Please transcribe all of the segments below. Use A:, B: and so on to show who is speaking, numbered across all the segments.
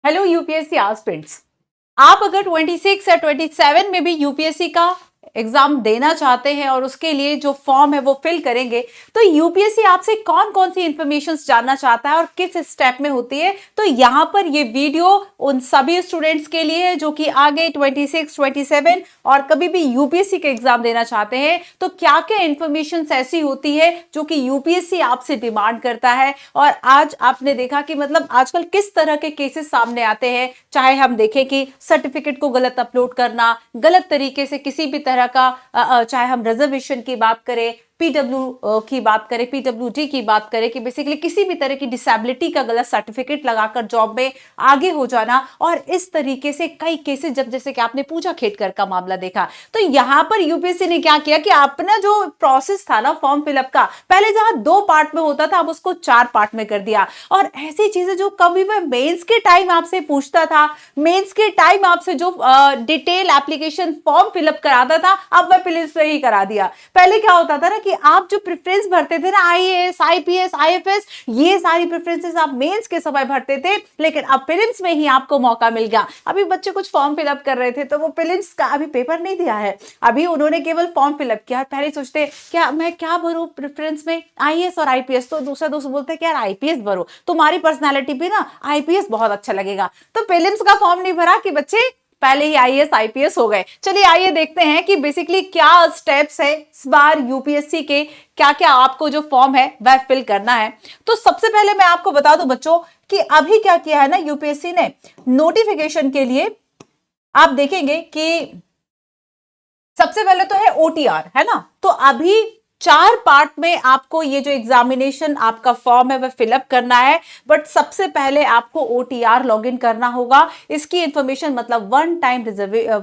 A: Hello UPSC aspirants. आप अगर 26 या 27 में भी यूपीएससी का एग्जाम देना चाहते हैं और उसके लिए जो फॉर्म है वो फिल करेंगे, तो यूपीएससी आपसे कौन कौन सी इंफॉर्मेशन जानना चाहता है और किस स्टेप में होती है। तो यहां पर ये वीडियो उन सभी स्टूडेंट्स के लिए है जो कि आगे 26, 27 और कभी भी यूपीएससी के एग्जाम देना चाहते हैं। तो क्या क्या इंफॉर्मेशन ऐसी होती है जो कि यूपीएससी आपसे डिमांड करता है, और आज आपने देखा कि मतलब आजकल किस तरह के केसेस सामने आते हैं। चाहे हम देखें कि सर्टिफिकेट को गलत अपलोड करना, गलत तरीके से किसी भी तरह का चाहे हम रिजर्वेशन की बात करें, पीडब्ल्यू की बात करें, पीडब्ल्यूडी की बात करें, कि बेसिकली किसी भी तरह की डिसेबिलिटी का गलत सर्टिफिकेट लगाकर जॉब में आगे हो जाना, और इस तरीके से कई केसेस, जब जैसे कि आपने पूजा खेड़कर का मामला देखा। तो यहां पर यूपीएससी ने क्या किया कि अपना जो प्रोसेस था ना फॉर्म फिलअप का, पहले जहां 2 पार्ट में होता था अब उसको 4 पार्ट में कर दिया। और ऐसी चीजें जो कभी भी मेंस के टाइम आपसे पूछता था, मेंस के टाइम आपसे जो डिटेल एप्लीकेशन फॉर्म फिलअप कराता था, अब वह प्रीलिम्स में ही करा दिया। पहले क्या होता था ना कि आप जो प्रेफरेंस भरते थे ना, आईएएस, आईपीएस, आईएफएस, ये सारी प्रेफरेंसेस आप मेंस के समय भरते थे, लेकिन अब प्रीलिम्स में ही आपको मौका मिल गया। अभी बच्चे कुछ फॉर्म फिलअप कर रहे थे तो वो प्रीलिम्स का अभी पेपर नहीं दिया है, अभी उन्होंने केवल फॉर्म फिलअप किया। पहले सोचते क्या मैं क्या भरूं प्रेफरेंस में, आईएएस और आईपीएस, तो दूसरा दोस्त बोलते हैं कि यार आईपीएस भरो, तुम्हारी पर्सनैलिटी भी ना आईपीएस बहुत अच्छा लगेगा। तो प्रीलिम्स का फॉर्म नहीं भरा कि बच्चे पहले ही आईएएस आईपीएस हो गए। चलिए आइए देखते हैं कि बेसिकली क्या स्टेप्स है इस बार यूपीएससी के, क्या क्या आपको जो फॉर्म है वह फिल करना है। तो सबसे पहले मैं आपको बता दूं बच्चों कि अभी क्या किया है ना यूपीएससी ने नोटिफिकेशन के लिए, आप देखेंगे कि सबसे पहले तो है ओटीआर, है ना। तो अभी 4 पार्ट में आपको ये जो एग्जामिनेशन आपका फॉर्म है वह फिलअप करना है, बट सबसे पहले आपको ओटीआर लॉगिन करना होगा। इसकी इंफॉर्मेशन मतलब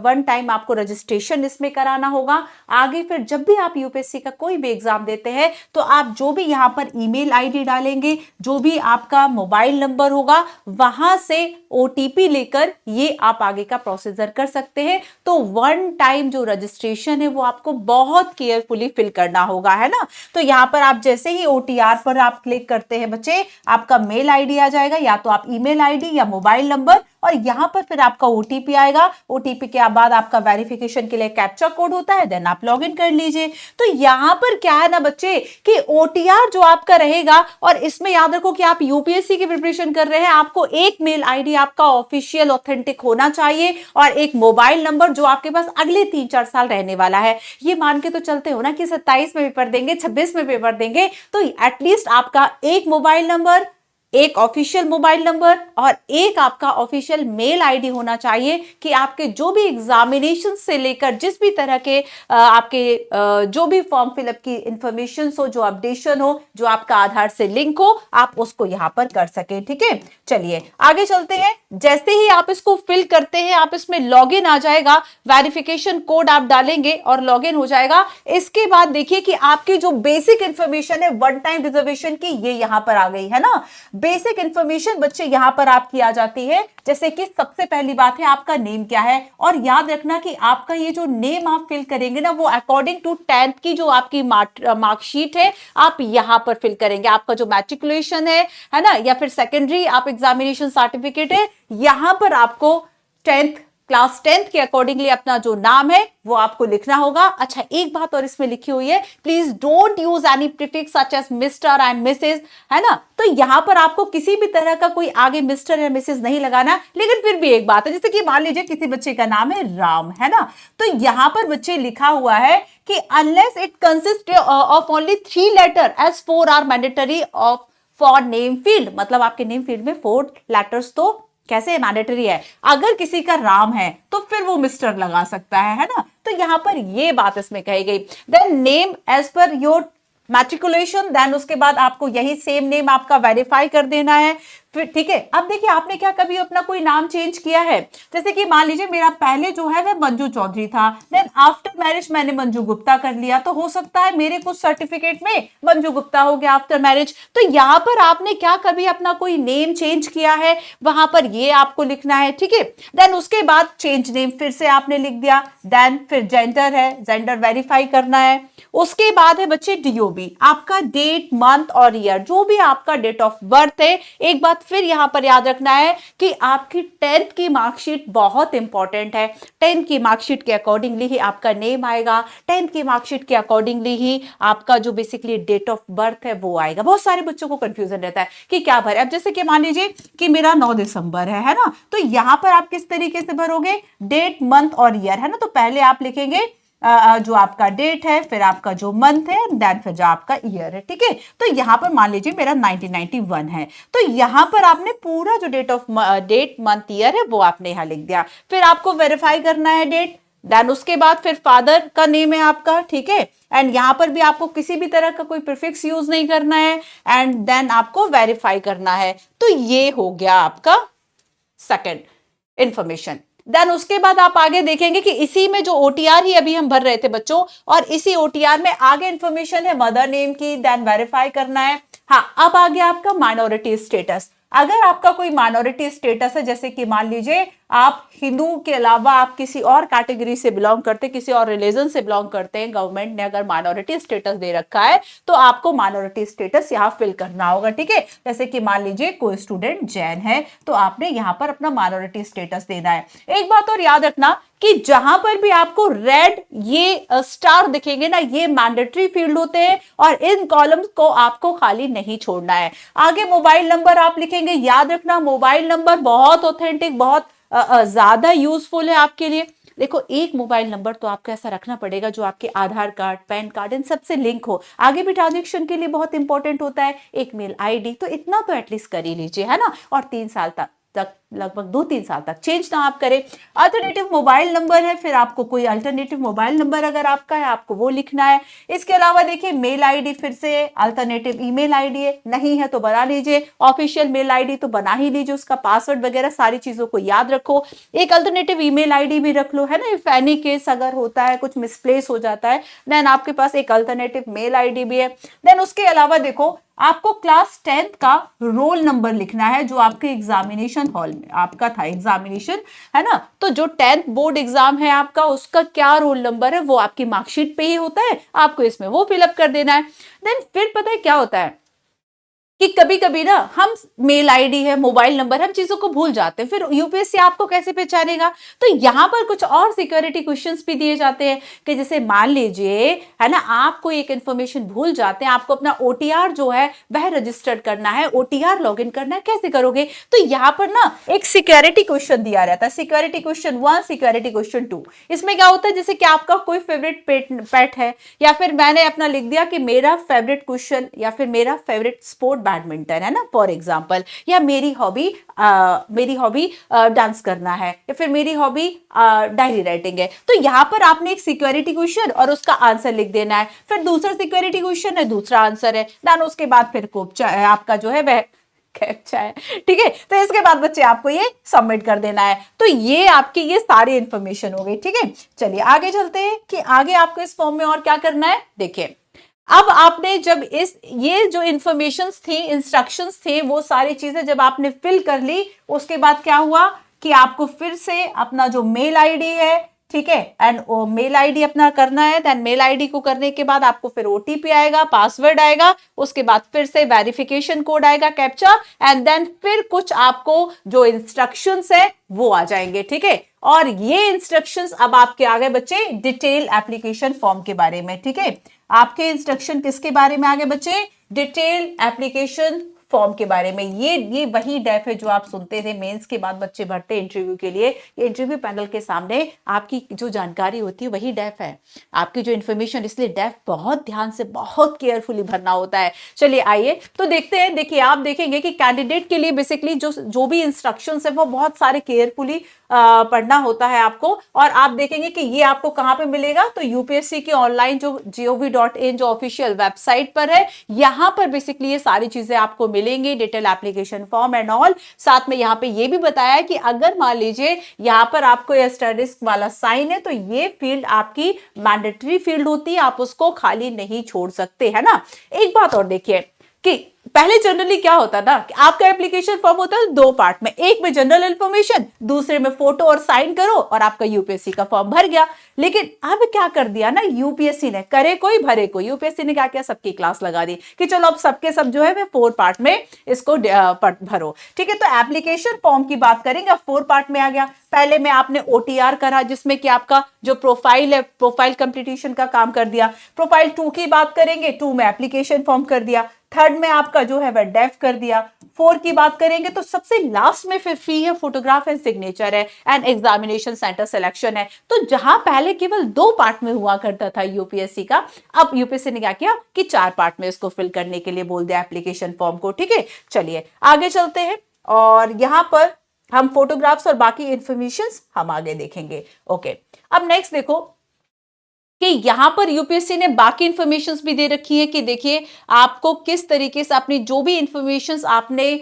A: वन टाइम आपको रजिस्ट्रेशन इसमें कराना होगा। आगे फिर जब भी आप यूपीएससी का कोई भी एग्जाम देते हैं तो आप जो भी यहां पर ईमेल आईडी डालेंगे, जो भी आपका मोबाइल नंबर होगा, वहां से ओटीपी लेकर ये आप आगे का प्रोसीजर कर सकते हैं। तो वन टाइम जो रजिस्ट्रेशन है वो आपको बहुत केयरफुली फिल करना होगा, है ना। तो यहां पर आप जैसे ही ओटीआर पर आप क्लिक करते हैं बच्चे, आपका मेल आईडी आ जाएगा, या तो आप ईमेल आईडी या मोबाइल नंबर, और यहां पर फिर आपका ओटीपी आएगा। ओटीपी के बाद आपका वेरिफिकेशन के लिए कैप्चा कोड होता है, देन आप लॉगिन कर लीजिए। तो यहां पर क्या है ना बच्चे कि ओटीआर जो आपका रहेगा, और इसमें याद रखो कि आप यूपीएससी की प्रिपरेशन कर रहे हैं, आपको एक मेल आईडी आपका ऑफिशियल ऑथेंटिक होना चाहिए, और एक मोबाइल नंबर जो आपके पास अगले 3-4 साल रहने वाला है। ये मान के तो चलते हो ना कि 27 में पेपर देंगे, 26 में पेपर देंगे, तो एटलीस्ट आपका एक मोबाइल नंबर, एक ऑफिशियल मोबाइल नंबर और एक आपका ऑफिशियल मेल आईडी होना चाहिए, कि आपके जो भी एग्जामिनेशन से लेकर जिस भी तरह के आपके जो भी फॉर्म फिलअप की इंफॉर्मेशन हो, जो अपडेशन हो, जो आपका आधार से लिंक हो, आप उसको यहां पर कर सके। ठीक है, चलिए आगे चलते हैं। जैसे ही आप इसको फिल करते हैं, आप इसमें लॉगिन आ जाएगा, वेरिफिकेशन कोड आप डालेंगे और लॉगिन हो जाएगा। इसके बाद देखिए कि आपकी जो बेसिक इंफॉर्मेशन है वन टाइम रिजर्वेशन की, ये यहां पर आ गई, है ना। बेसिक इंफॉर्मेशन बच्चे यहां पर आपकी आ जाती है, जैसे कि सबसे पहली बात है आपका नेम क्या है, और याद रखना कि आपका ये जो नेम आप फिल करेंगे ना, वो अकॉर्डिंग टू 10th की जो आपकी मार्कशीट है आप यहां पर फिल करेंगे। आपका जो मैट्रिकुलेशन है ना, या फिर सेकेंडरी आप एग्जामिनेशन सर्टिफिकेट है, यहां पर आपको क्लास 10th के अकॉर्डिंगली अपना जो नाम है वो आपको लिखना होगा। अच्छा, एक बात और इसमें लिखी हुई है, please don't use any prefix such as Mr and Mrs, है ना। तो यहां पर आपको किसी भी तरह का कोई आगे मिस्टर या मिसेस नहीं लगाना। लेकिन फिर भी एक बात है, जैसे कि मान लीजिए किसी बच्चे का नाम है राम, है ना, तो यहां पर बच्चे लिखा हुआ है कि unless it consist of only 3 letter as 4 are mandatory of for name field, मतलब आपके नेम फील्ड में 4 लेटर्स तो कैसे मैंडेटरी है। अगर किसी का राम है तो फिर वो मिस्टर लगा सकता है ना। तो यहां पर ये बात इसमें कही गई। Then name as per your matriculation, then उसके बाद आपको यही सेम नेम आपका वेरीफाई कर देना है। फिर ठीक है, अब देखिए आपने क्या कभी अपना कोई नाम चेंज किया है, जैसे कि मान लीजिए मेरा पहले जो है वह मंजू चौधरी था, देन आफ्टर मैरिज मैंने मंजू गुप्ता कर लिया, तो हो सकता है मेरे कुछ सर्टिफिकेट में मंजू गुप्ता हो गया आफ्टर मैरिज। तो यहां पर आपने क्या कभी अपना कोई नेम चेंज किया है, वहां पर ये आपको लिखना है। ठीक है, देन उसके बाद चेंज नेम फिर से आपने लिख दिया, देन फिर जेंडर है, जेंडर वेरीफाई करना है। उसके बाद है बच्चे डीओबी, भी आपका डेट, मंथ और ईयर, जो भी आपका डेट ऑफ बर्थ है, एक बात फिर यहां पर याद रखना है कि आपकी 10th की मार्कशीट बहुत इंपॉर्टेंट है। 10th की मार्कशीट के अकॉर्डिंगली ही आपका नेम आएगा, 10th की मार्कशीट के अकॉर्डिंगली ही आपका जो बेसिकली डेट ऑफ बर्थ है वो आएगा। बहुत सारे बच्चों को कंफ्यूजन रहता है कि क्या भरे। अब जैसे कि मान लीजिए कि मेरा 9 दिसंबर है ना, तो यहां पर आप किस तरीके से भरोगे, डेट, मंथ और ईयर, है ना। तो पहले आप लिखेंगे जो आपका डेट है, फिर आपका जो मंथ है, देन फिर जो आपका ईयर है, ठीक है। तो यहां पर मान लीजिए मेरा 1991 है, तो यहां पर आपने पूरा जो डेट, मंथ, ईयर है वो आपने यहां लिख दिया। फिर आपको वेरीफाई करना है डेट, देन उसके बाद फिर फादर का नेम है आपका, ठीक है। एंड यहां पर भी आपको किसी भी तरह का कोई प्रीफिक्स यूज नहीं करना है, एंड देन आपको वेरीफाई करना है। तो ये हो गया आपका सेकंड इंफॉर्मेशन। देन उसके बाद आप आगे देखेंगे कि इसी में जो ओटीआर ही अभी हम भर रहे थे बच्चों, और इसी ओटीआर में आगे इंफॉर्मेशन है मदर नेम की, देन वेरीफाई करना है। हाँ, अब आ गया आपका माइनॉरिटी स्टेटस। अगर आपका कोई माइनॉरिटी स्टेटस है, जैसे कि मान लीजिए आप हिंदू के अलावा आप किसी और कैटेगरी से बिलोंग करते, किसी और रिलीजन से बिलोंग करते हैं, गवर्नमेंट ने अगर माइनॉरिटी स्टेटस दे रखा है तो आपको माइनॉरिटी स्टेटस यहाँ फिल करना होगा, ठीक है। जैसे कि मान लीजिए कोई स्टूडेंट जैन है, तो आपने यहाँ पर अपना माइनॉरिटी स्टेटस देना है। एक बात और याद रखना कि जहां पर भी आपको रेड ये स्टार दिखेंगे ना, ये मैंडेटरी फील्ड होते हैं, और इन कॉलम्स को आपको खाली नहीं छोड़ना है। आगे मोबाइल नंबर आप लिखेंगे, याद रखना मोबाइल नंबर बहुत ऑथेंटिक, बहुत ज्यादा यूजफुल है आपके लिए। देखो, एक मोबाइल नंबर तो आपको ऐसा रखना पड़ेगा जो आपके आधार कार्ड, पैन कार्ड, इन सबसे लिंक हो। आगे भी ट्रांजेक्शन के लिए बहुत इंपॉर्टेंट होता है। एक मेल आईडी, तो इतना तो एटलीस्ट कर ही लीजिए, है ना। और 3 साल तक लगभग 2-3 साल तक चेंज ना आप करें। अल्टरनेटिव मोबाइल नंबर है, फिर आपको कोई अल्टरनेटिव मोबाइल नंबर अगर आपका है, आपको वो लिखना है। इसके अलावा देखिए मेल आईडी, फिर से अल्टरनेटिव ईमेल आईडी है, नहीं है तो बना लीजिए। ऑफिशियल मेल आईडी तो बना ही लीजिए, उसका पासवर्ड वगैरह सारी चीजों को याद रखो। एक अल्टरनेटिव ईमेल आईडी भी रख लो, है ना। इफ एनी केस अगर होता है, कुछ मिसप्लेस हो जाता है, देन आपके पास एक अल्टरनेटिव मेल आईडी भी है। देन उसके अलावा देखो, आपको क्लास 10th का रोल नंबर लिखना है, जो आपके एग्जामिनेशन हॉल में आपका था एग्जामिनेशन, है ना। तो जो 10th बोर्ड एग्जाम है आपका, उसका क्या रोल नंबर है वो आपकी मार्कशीट पे ही होता है, आपको इसमें वो फिलअप कर देना है। देन फिर पता है क्या होता है कि कभी कभी ना हम मेल आईडी है, मोबाइल नंबर, हम चीजों को भूल जाते हैं, फिर यूपीएससी आपको कैसे पहचानेगा। तो यहां पर कुछ और सिक्योरिटी क्वेश्चंस भी दिए जाते हैं कि जैसे मान लीजिए, है ना, आप कोई एक इंफॉर्मेशन भूल जाते हैं, आपको अपना ओटीआर जो है वह रजिस्टर्ड करना है, ओटीआर लॉगिन करना है, कैसे करोगे। तो यहां पर ना एक सिक्योरिटी क्वेश्चन दिया रहता है, सिक्योरिटी क्वेश्चन 1, सिक्योरिटी क्वेश्चन 2। इसमें क्या होता है, जैसे कि आपका कोई फेवरेट पेट है, या फिर मैंने अपना लिख दिया कि मेरा फेवरेट क्वेश्चन या फिर मेरा फेवरेट स्पोर्ट बैडमिंटन, है ना, फॉर एग्जाम्पल, या मेरी हॉबी डांस करना है, या फिर मेरी हॉबी डायरी राइटिंग है। तो यहां पर आपने एक सिक्योरिटी क्वेश्चन और उसका आंसर लिख देना है, फिर दूसरा सिक्योरिटी क्वेश्चन है, दूसरा आंसर है, देन उसके बाद फिर आपका जो है वह कैप्चा है, ठीक है। तो इसके बाद बच्चे आपको ये सबमिट कर देना है। तो ये आपकी ये सारी इंफॉर्मेशन हो गई, ठीक है। चलिए आगे चलते हैं कि आगे आपको इस फॉर्म में और क्या करना है। देखिए, अब आपने जब ये जो इंफॉर्मेशंस थी, इंस्ट्रक्शंस थे, वो सारी चीजें जब आपने फिल कर ली, उसके बाद क्या हुआ कि आपको फिर से अपना जो मेल आईडी है, ठीक है, एंड मेल आईडी अपना करना है। देन मेल आईडी को करने के बाद आपको फिर ओटीपी आएगा, पासवर्ड आएगा, उसके बाद फिर से वेरिफिकेशन कोड आएगा, कैप्चा, एंड देन फिर कुछ आपको जो इंस्ट्रक्शंस है वो आ जाएंगे, ठीक है। और ये इंस्ट्रक्शंस अब आपके आ गए बच्चे डिटेल एप्लीकेशन फॉर्म के बारे में, ठीक है। आपके इंस्ट्रक्शन किसके बारे में आगे बच्चे, डिटेल एप्लीकेशन फॉर्म के बारे में। ये वही डेफ है जो आप सुनते थे मेंस के बाद बच्चे भरते इंटरव्यू के लिए। ये इंटरव्यू पैनल के सामने आपकी जो जानकारी होती है वही डेफ है, आपकी जो इंफॉर्मेशन, इसलिए डेफ बहुत ध्यान से, बहुत केयरफुली भरना होता है। चलिए आइए तो देखते हैं। देखिए, आप देखेंगे कि कैंडिडेट के लिए बेसिकली जो भी इंस्ट्रक्शंस है वो बहुत सारे केयरफुली पढ़ना होता है आपको। और आप देखेंगे कि ये आपको कहां पे मिलेगा, तो यूपीएससी की ऑनलाइन जो gov.in जो ऑफिशियल वेबसाइट पर है, यहां पर बेसिकली ये सारी चीजें आपको मिलेंगी, detail application form and all. साथ में यहां पे ये भी बताया है कि अगर मान लीजिए यहां पर आपको एस्टेरिस्क वाला साइन है, तो ये फील्ड आपकी मैंडेटरी फील्ड होती है, आप उसको खाली नहीं छोड़ सकते, है ना। एक बात और देखिए कि पहले जनरली क्या होता था कि आपका एप्लीकेशन फॉर्म होता है दो पार्ट में, एक में जनरल इंफॉर्मेशन, दूसरे में फोटो और साइन करो और आपका यूपीएससी का फॉर्म भर गया। लेकिन अब क्या कर दिया ना यूपीएससी ने, करे कोई भरे कोई, यूपीएससी ने क्या किया, सबकी क्लास लगा दी कि चलो अब सबके सब जो है वे 4 पार्ट में इसको भरो। ठीक है, तो एप्लीकेशन फॉर्म की बात करेंगे, 4 पार्ट में आ गया। पहले में आपने ओटीआर करा जिसमें कि आपका जो प्रोफाइल है, प्रोफाइल कंप्लीटेशन का काम कर दिया। प्रोफाइल 2 की बात करेंगे, 2 में एप्लीकेशन फॉर्म कर दिया। थर्ड में आपका जो है वह डेफ कर दिया। 4 की बात करेंगे तो सबसे लास्ट में फिर फ्री है, फोटोग्राफ एंड सिग्नेचर है एंड एग्जामिनेशन सेंटर सिलेक्शन है। तो जहां पहले केवल 2 पार्ट में हुआ करता था यूपीएससी का, अब यूपीएससी ने क्या किया कि 4 पार्ट में इसको फिल करने के लिए बोल दिया एप्लीकेशन फॉर्म को। ठीक है, चलिए आगे चलते हैं और यहां पर हम फोटोग्राफ्स और बाकी इंफॉर्मेशन हम आगे देखेंगे। ओके, अब नेक्स्ट देखो कि यहां पर यूपीएससी ने बाकी इंफॉर्मेशंस भी दे रखी है कि देखिए आपको किस तरीके से अपनी जो भी इंफॉर्मेशंस आपने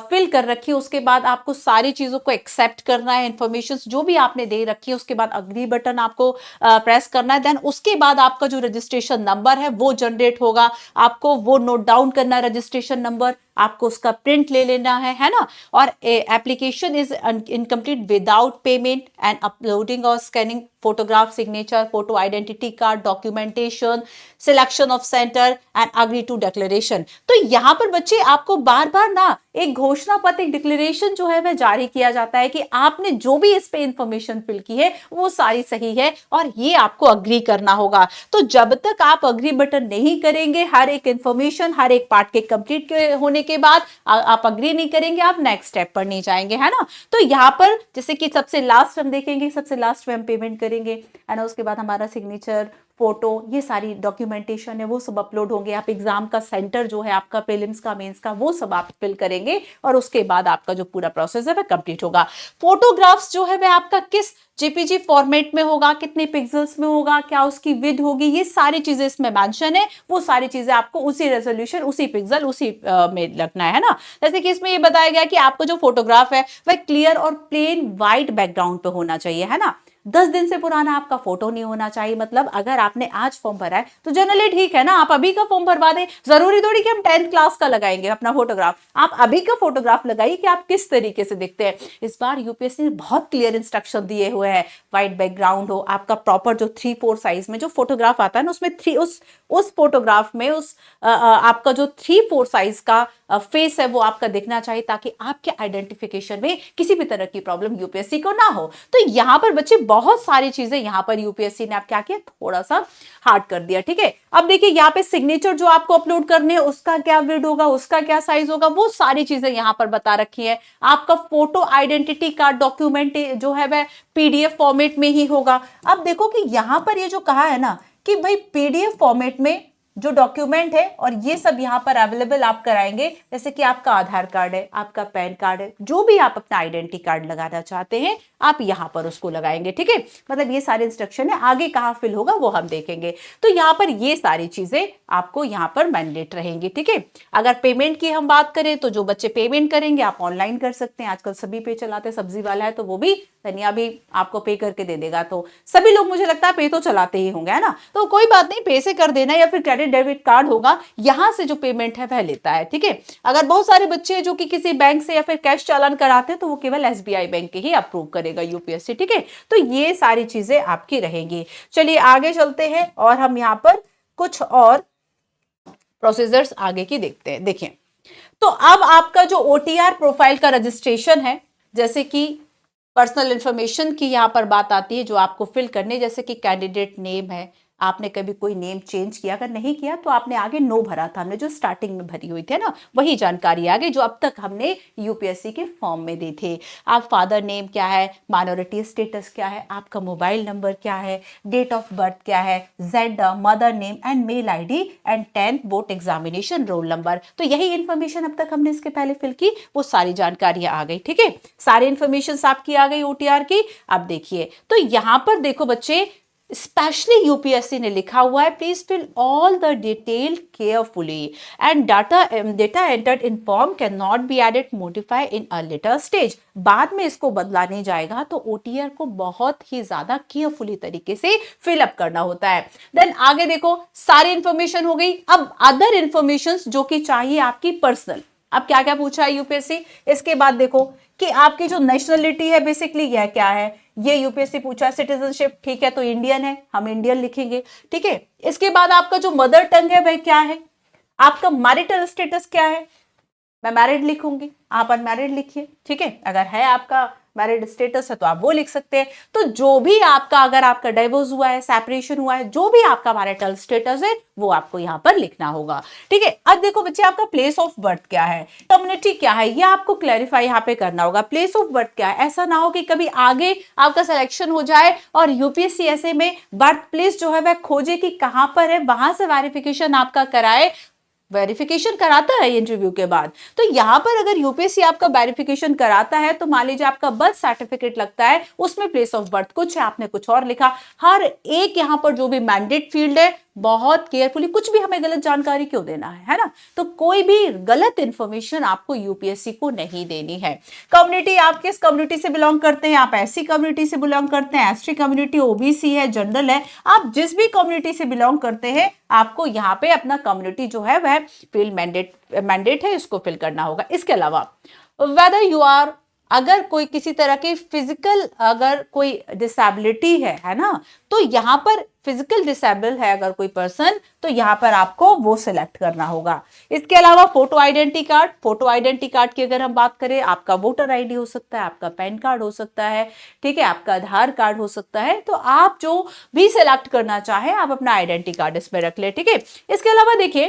A: फिल कर रखी है उसके बाद आपको सारी चीजों को एक्सेप्ट करना है। इंफॉर्मेशंस जो भी आपने दे रखी है उसके बाद अग्री बटन आपको प्रेस करना है। देन उसके बाद आपका जो रजिस्ट्रेशन नंबर है वो जनरेट होगा, आपको वो नोट डाउन करना है रजिस्ट्रेशन नंबर, आपको उसका प्रिंट ले लेना है ना। और application is incomplete without payment and uploading और scanning photograph, signature, photo identity card, documentation, selection of centre and agree to declaration. तो यहां पर बच्चे आपको बार बार ना एक घोषणा पत्र, एक डिक्लेरेशन जो है वह जारी किया जाता है कि आपने जो भी इस पे इंफॉर्मेशन फिल की है वो सारी सही है और ये आपको अग्री करना होगा। तो जब तक आप अग्री बटन नहीं करेंगे, हर एक इंफॉर्मेशन हर एक पार्ट के कंप्लीट होने के बाद आप अग्री नहीं करेंगे, आप नेक्स्ट स्टेप पर नहीं जाएंगे, है ना। तो यहाँ पर जैसे कि सबसे लास्ट हम देखेंगे, सबसे लास्ट में हम पेमेंट करेंगे है ना, उसके बाद हमारा सिग्नेचर, फोटो, ये सारी डॉक्यूमेंटेशन है वो सब अपलोड होंगे। आप एग्जाम का सेंटर जो है आपका प्रीलिम्स का, मेंस का, वो सब आप फिल करेंगे और उसके बाद आपका जो पूरा प्रोसेस है वह कंप्लीट होगा। फोटोग्राफ्स जो है वह आपका किस जेपीजी फॉर्मेट में होगा, कितने पिक्सल्स में होगा, क्या उसकी विड्थ होगी, ये सारी चीजें इसमें मेंशन है। वो सारी चीजें आपको उसी रेजोल्यूशन, उसी पिक्सल, उसी में लगना है ना। जैसे कि इसमें ये बताया गया कि आपको जो फोटोग्राफ है वह क्लियर और प्लेन व्हाइट बैकग्राउंड पे होना चाहिए, है ना। 10 दिन से पुराना आपका फोटो नहीं होना चाहिए। मतलब अगर आपने आज फॉर्म भरा है तो जनरली ठीक है ना, आप अभी का फॉर्म भरवा दें, जरूरी थोड़ी कि हम 10th क्लास का लगाएंगे अपना फोटोग्राफ। आप अभी का फोटोग्राफ लगाइए कि आप किस तरीके से दिखते हैं। इस बार यूपीएससी ने बहुत क्लियर इंस्ट्रक्शन दिए हुए हैं, व्हाइट बैकग्राउंड हो, आपका प्रॉपर जो 3/4 साइज में जो फोटोग्राफ आता है ना उसमें उस फोटोग्राफ में आपका जो 3/4 साइज का फेस है वो आपका दिखना चाहिए, ताकि आपके आइडेंटिफिकेशन में किसी भी तरह की प्रॉब्लम यूपीएससी को ना हो। तो यहां पर बच्चे बहुत सारी चीजें यहां पर यूपीएससी ने आप क्या किया, थोड़ा सा हार्ड कर दिया। ठीक है, अब देखिए यहाँ पे सिग्नेचर जो आपको अपलोड करने हैं उसका क्या विड्थ होगा, उसका क्या साइज होगा, वो सारी चीजें यहां पर बता रखी है। आपका फोटो आइडेंटिटी कार्ड डॉक्यूमेंट जो है वह पीडीएफ फॉर्मेट में ही होगा। अब देखो कि यहां पर ये जो कहा है ना कि भाई पीडीएफ फॉर्मेट में जो डॉक्यूमेंट है और ये सब यहाँ पर अवेलेबल आप कराएंगे, जैसे कि आपका आधार कार्ड है, आपका पैन कार्ड है, जो भी आप अपना आइडेंटिटी कार्ड लगाना चाहते हैं आप यहाँ पर उसको लगाएंगे। ठीक है, मतलब ये सारे इंस्ट्रक्शन है, आगे कहाँ फिल होगा वो हम देखेंगे। तो यहाँ पर ये सारी चीजें आपको यहाँ पर मैंडेट रहेंगी। ठीक है, अगर पेमेंट की हम बात करें तो जो बच्चे पेमेंट करेंगे आप ऑनलाइन कर सकते हैं, आजकल सभी पे चलाते हैं। सब्जी वाला है तो वो भी धनिया भी आपको पे करके दे देगा, तो सभी लोग मुझे लगता है पे तो चलाते ही होंगे, है ना। तो कोई बात नहीं, पे से कर देना या फिर क्रेडिट डेबिट कार्ड होगा, यहां से जो पेमेंट है वह लेता है। ठीक है, अगर बहुत सारे बच्चे हैं जो कि किसी बैंक से या फिर कैश चालान कराते हैं तो वो केवल एसबीआई बैंक के ही अप्रूव करेगा यूपीएससी। ठीक है, तो ये सारी चीजें आपकी रहेंगी। चलिए आगे चलते हैं और हम यहाँ पर कुछ और प्रोसीजर्स आगे की देखते हैं। देखिए, तो अब आपका जो ओटीआर प्रोफाइल का रजिस्ट्रेशन है, जैसे कि पर्सनल इंफॉर्मेशन की यहाँ पर बात आती है जो आपको फिल करनी है, जैसे कि कैंडिडेट नेम है, आपने कभी कोई नेम चेंज किया, अगर नहीं किया तो आपने आगे नो भरा था, हमने जो स्टार्टिंग में भरी हुई थी ना वही जानकारी आगे जो अब तक हमने यूपीएससी के फॉर्म में दी थी। आप फादर नेम क्या है, माइनॉरिटी स्टेटस क्या है, आपका मोबाइल नंबर क्या है, डेट ऑफ बर्थ क्या है, gender, mother name and mail ID and 10th board examination roll number. तो यही इंफॉर्मेशन अब तक हमने इसके पहले फिल की, वो सारी जानकारियां आ गई। ठीक है, सारी इंफॉर्मेशन आपकी आ गई ओटीआर की। अब देखिए, तो यहां पर देखो बच्चे स्पेशली यूपीएससी ने लिखा हुआ है, please fill all the detail carefully and data entered in form can not be added modified in a later stage. बाद में इसको बदला नहीं जाएगा, तो ओटीआर को बहुत ही ज्यादा केयरफुली तरीके से फिलअप करना होता है। देन आगे देखो, सारी इंफॉर्मेशन हो गई। अब अदर इंफॉर्मेशन जो कि चाहिए आपकी पर्सनल, अब क्या क्या पूछा है यूपीएससी। इसके बाद देखो कि आपकी जो नेशनलिटी है बेसिकली यह क्या है, ये यूपीएससी पूछा है। सिटीजनशिप, ठीक है, तो इंडियन है, हम इंडियन लिखेंगे, ठीक है। इसके बाद आपका जो मदर टंग है वह क्या है, आपका मैरिटल स्टेटस क्या है, मैं मैरिड लिखूंगी, आप अनमैरिड लिखिए, ठीक है। अगर है आपका मैरिड स्टेटस है तो आप वो लिख सकते हैं। तो जो भी आपका, अगर आपका डाइवोर्स हुआ है, सेपरेशन हुआ है, जो भी आपका मैरिटल स्टेटस है वो आपको यहां पर लिखना होगा, ठीक है। अब देखो बच्चे, आपका प्लेस ऑफ बर्थ क्या है, कम्युनिटी क्या है, ये आपको क्लैरिफाई यहाँ पे करना होगा। प्लेस ऑफ बर्थ क्या है, ऐसा ना हो कि कभी आगे आपका सिलेक्शन हो जाए और यूपीएससी ऐसे में बर्थ प्लेस जो है वह खोजे कि कहां पर है, वहां से वेरिफिकेशन आपका कराए। वेरिफिकेशन कराता है इंटरव्यू के बाद, तो यहां पर अगर यूपीएससी आपका वेरिफिकेशन कराता है तो मान लीजिए आपका बर्थ सर्टिफिकेट लगता है, उसमें प्लेस ऑफ बर्थ कुछ है, आपने कुछ और लिखा। हर एक यहां पर जो भी मैंडेट फील्ड है बहुत केयरफुली, कुछ भी हमें गलत जानकारी क्यों देना है ना। तो कोई भी गलत इंफॉर्मेशन आपको यूपीएससी को नहीं देनी है। कम्युनिटी, आप किस कम्युनिटी से बिलोंग करते हैं, आप एससी कम्युनिटी से बिलोंग करते हैं, एसटी कम्युनिटी, ओबीसी है, जनरल है, आप जिस भी कम्युनिटी से बिलोंग करते हैं आपको यहाँ पे अपना कम्युनिटी जो है वह फिल मैंडेट है, इसको फिल करना होगा। इसके अलावा वेदर यू आर, अगर कोई किसी तरह की फिजिकल, अगर कोई डिसेबिलिटी है ना, तो यहां पर फिजिकल डिसेबल है अगर कोई पर्सन, तो यहां पर आपको वो सिलेक्ट करना होगा। इसके अलावा photo identity card, photo identity card की अगर हम बात करें, आपका वोटर आईडी हो सकता है, आपका पैन कार्ड हो सकता है, ठीक है, आपका आधार कार्ड हो सकता है। तो आप जो भी सिलेक्ट करना चाहे आप अपना आइडेंटिटी कार्ड इसमें रख ले, ठीक है। इसके अलावा देखिए,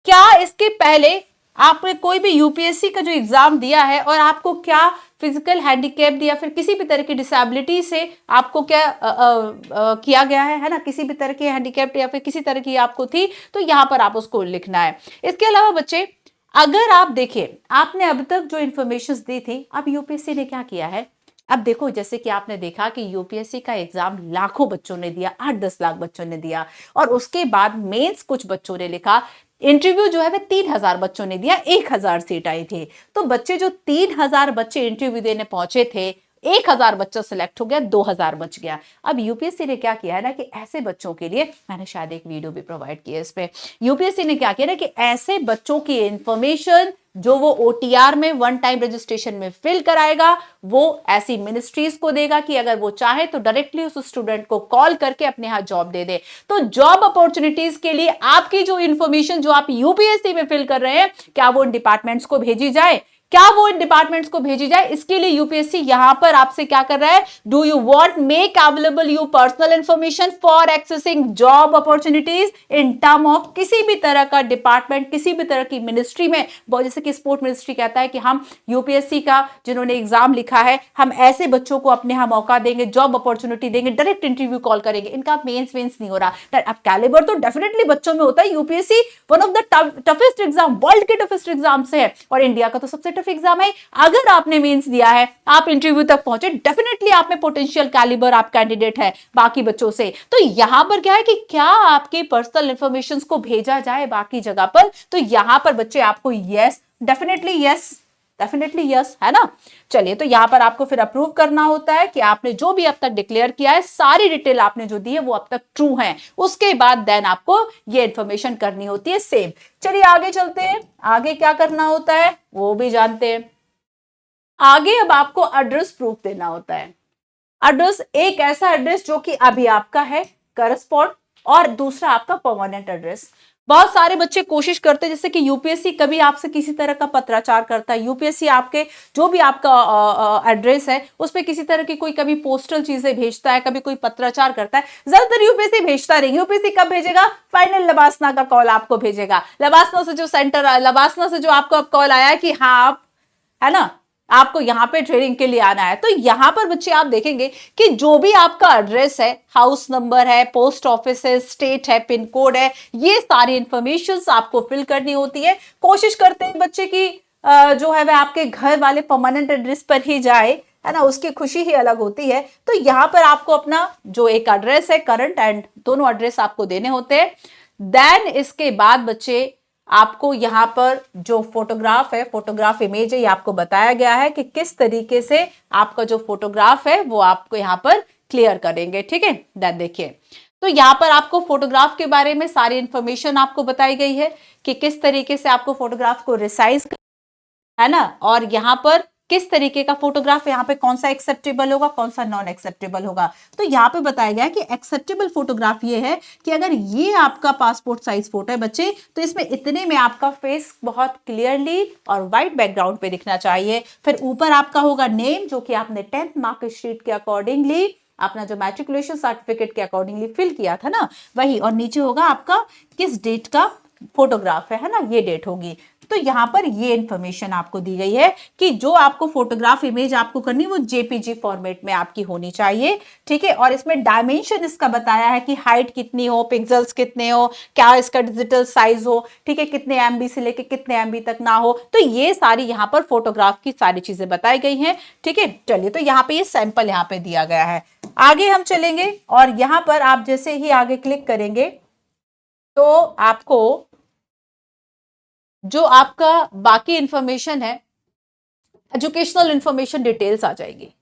A: क्या इसके पहले आपने कोई भी यूपीएससी का जो एग्जाम दिया है और आपको क्या फिजिकल हैंडीकैप या फिर किसी भी तरह की डिसेबिलिटी से आपको क्या किया गया है ना, किसी भी तरह की हैंडीकैप या फिर किसी तरह की आपको थी, तो यहां पर आप उसको लिखना है। इसके अलावा बच्चे, अगर आप देखिए, आपने अब तक जो इंफॉर्मेशन दी थी, अब यूपीएससी ने क्या किया है, अब देखो जैसे कि आपने देखा कि यूपीएससी का एग्जाम लाखों बच्चों ने दिया, 8-10 लाख बच्चों ने दिया, और उसके बाद मेंस कुछ बच्चों ने लिखा, इंटरव्यू जो है वह 3000 बच्चों ने दिया, 1000 सीट आई थी। तो बच्चे जो 3000 बच्चे इंटरव्यू देने पहुंचे थे, 1000 बच्चा सिलेक्ट हो गया, 2000 बच गया। अब यूपीएससी ने क्या किया है ना कि ऐसे बच्चों के लिए, मैंने शायद एक वीडियो भी प्रोवाइड किया इस पे, यूपीएससी ने क्या किया ना कि ऐसे बच्चों की इंफॉर्मेशन जो वो ओटीआर में वन टाइम रजिस्ट्रेशन में फिल कराएगा, वो ऐसी मिनिस्ट्रीज को देगा कि अगर वो चाहे तो डायरेक्टली उस स्टूडेंट को कॉल करके अपने यहाँ जॉब दे दे। तो जॉब अपॉर्चुनिटीज के लिए आपकी जो इंफॉर्मेशन जो आप यूपीएससी में फिल कर रहे हैं, क्या वो इन डिपार्टमेंट्स को भेजी जाए, क्या वो इन डिपार्टमेंट्स को भेजी जाए, इसके लिए यूपीएससी यहां पर आपसे क्या कर रहा है, do you want make available you personal information for accessing job opportunities in term of किसी भी तरह का डिपार्टमेंट, किसी भी तरह की मिनिस्ट्री में। जैसे कि स्पोर्ट मिनिस्ट्री कहता है कि हम यूपीएससी का जिन्होंने एग्जाम लिखा है, हम ऐसे बच्चों को अपने यहां मौका देंगे, जॉब अपॉर्चुनिटी देंगे, डायरेक्ट इंटरव्यू कॉल करेंगे, इनका मेंस वेंस नहीं हो रहा। अब कैलिबर तो डेफिनेटली बच्चों में होता है, UPSC one of the toughest exam, world के टफेस्ट एग्जाम से है, और इंडिया का तो सबसे टफ एग्जाम है। अगर आपने मेंस दिया है, आप इंटरव्यू तक पहुंचे, डेफिनेटली आप में पोटेंशियल कैलिबर आप कैंडिडेट है बाकी बच्चों से। तो यहां पर क्या है कि क्या आपके पर्सनल इंफॉर्मेशन को भेजा जाए बाकी जगह पर, तो यहां पर बच्चे आपको यस, डेफिनेटली यस है ना। चलिए, तो यहां पर आपको फिर अप्रूव करना होता है कि आपने जो भी अब तक डिक्लेयर किया है, सारी डिटेल आपने जो दी है वो अब तक ट्रू है। उसके बाद देन आपको ये इंफॉर्मेशन करनी होती है सेव। चलिए आगे चलते हैं, आगे क्या करना होता है वो भी जानते हैं। आगे अब आपको एड्रेस प्रूफ देना होता है। एड्रेस, एक ऐसा एड्रेस जो कि अभी आपका है करस्पॉन्ड, और दूसरा आपका परमानेंट एड्रेस। बहुत सारे बच्चे कोशिश करते हैं, जैसे कि यूपीएससी कभी आपसे किसी तरह का पत्राचार करता है, यूपीएससी आपके जो भी आपका एड्रेस है उस पर किसी तरह की कोई कभी पोस्टल चीजें भेजता है, कभी कोई पत्राचार करता है। ज्यादातर यूपीएससी भेजता नहीं। यूपीएससी कब भेजेगा, फाइनल लबासना का कॉल आपको भेजेगा, लबासना से जो सेंटर, लबासना से जो आपको अब कॉल आया है कि हाँ आप, है ना, आपको यहाँ पे ट्रेनिंग के लिए आना है। तो यहाँ पर बच्चे आप देखेंगे कि जो भी आपका एड्रेस है, हाउस नंबर है, पोस्ट ऑफिस है, स्टेट है, पिन कोड है, ये सारी इंफॉर्मेशन आपको फिल करनी होती है। कोशिश करते हैं बच्चे की जो है वह आपके घर वाले परमानेंट एड्रेस पर ही जाए, है ना, उसकी खुशी ही अलग होती है। तो यहाँ पर आपको अपना जो एक एड्रेस है करंट एंड दोनों एड्रेस आपको देने होते हैं। देन इसके बाद बच्चे आपको यहाँ पर जो फोटोग्राफ है, फोटोग्राफ इमेज है, ये आपको बताया गया है कि किस तरीके से आपका जो फोटोग्राफ है वो आपको यहाँ पर क्लियर करेंगे। ठीक है, देन देखिए, तो यहाँ पर आपको फोटोग्राफ के बारे में सारी इंफॉर्मेशन आपको बताई गई है कि किस तरीके से आपको फोटोग्राफ को रिसाइज, है ना, और यहाँ पर किस तरीके का फोटोग्राफ, यहाँ पे कौन सा एक्सेप्टेबल होगा, कौन सा नॉन एक्सेप्टेबल होगा। तो यहाँ पे बताया गया है कि एक्सेप्टेबल फोटोग्राफ ये है कि अगर ये आपका पासपोर्ट साइज फोटो है बच्चे, तो इसमें इतने में आपका फेस बहुत क्लियरली और व्हाइट बैकग्राउंड पे दिखना चाहिए। फिर ऊपर आपका होगा नेम, जो कि आपने 10th मार्कशीट के अकॉर्डिंगली अपना जो मैट्रिकुलेशन सर्टिफिकेट के अकॉर्डिंगली फिल किया था ना वही, और नीचे होगा आपका किस डेट का फोटोग्राफ है ना, ये डेट होगी। तो यहाँ पर ये इंफॉर्मेशन आपको दी गई है कि जो आपको फोटोग्राफ इमेज आपको करनी वो जेपीजी फॉर्मेट में आपकी होनी चाहिए। ठीक है, और इसमें डायमेंशन इसका बताया है कि हाइट कितनी हो, पिक्सल्स कितने हो, क्या इसका डिजिटल साइज हो, ठीक है, कितने एमबी से लेके कितने एमबी तक ना हो। तो ये सारी यहाँ पर फोटोग्राफ की सारी चीजें बताई गई हैं। ठीक है, चलिए, तो यहाँ पे ये सैंपल यहाँ पे दिया गया है। आगे हम चलेंगे और यहाँ पर आप जैसे ही आगे क्लिक करेंगे तो आपको जो आपका बाकी इंफॉर्मेशन है, एजुकेशनल इंफॉर्मेशन डिटेल्स आ जाएगी।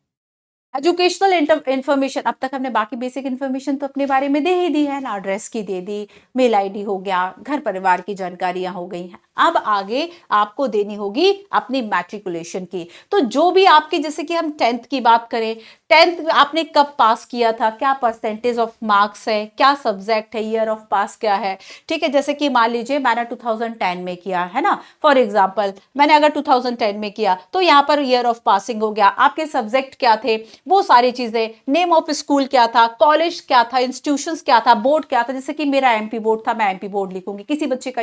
A: एजुकेशनल इंफॉर्मेशन, अब तक हमने बाकी बेसिक इंफॉर्मेशन तो अपने बारे में दे ही दी है ना, एड्रेस की दे दी, मेल आईडी हो गया, घर परिवार की जानकारियां हो गई हैं। अब आगे आपको देनी होगी अपनी मैट्रिकुलेशन की। तो जो भी आपकी, जैसे कि हम 10th की बात करें, 10th आपने कब पास किया था, क्या परसेंटेज ऑफ मार्क्स है, क्या सब्जेक्ट है, ईयर ऑफ पास क्या है। ठीक है, जैसे कि मान लीजिए मैंने 2010 में किया है ना, फॉर एग्जाम्पल मैंने अगर 2010 में किया तो यहाँ पर ईयर ऑफ पासिंग हो गया, आपके सब्जेक्ट क्या थे, वो सारी चीजें, नेम ऑफ स्कूल क्या था, कॉलेज क्या था, इंस्टीट्यूशंस क्या था, बोर्ड क्या था। जैसे कि मेरा एमपी बोर्ड था, मैं एमपी बोर्ड लिखूंगी, किसी बच्चे का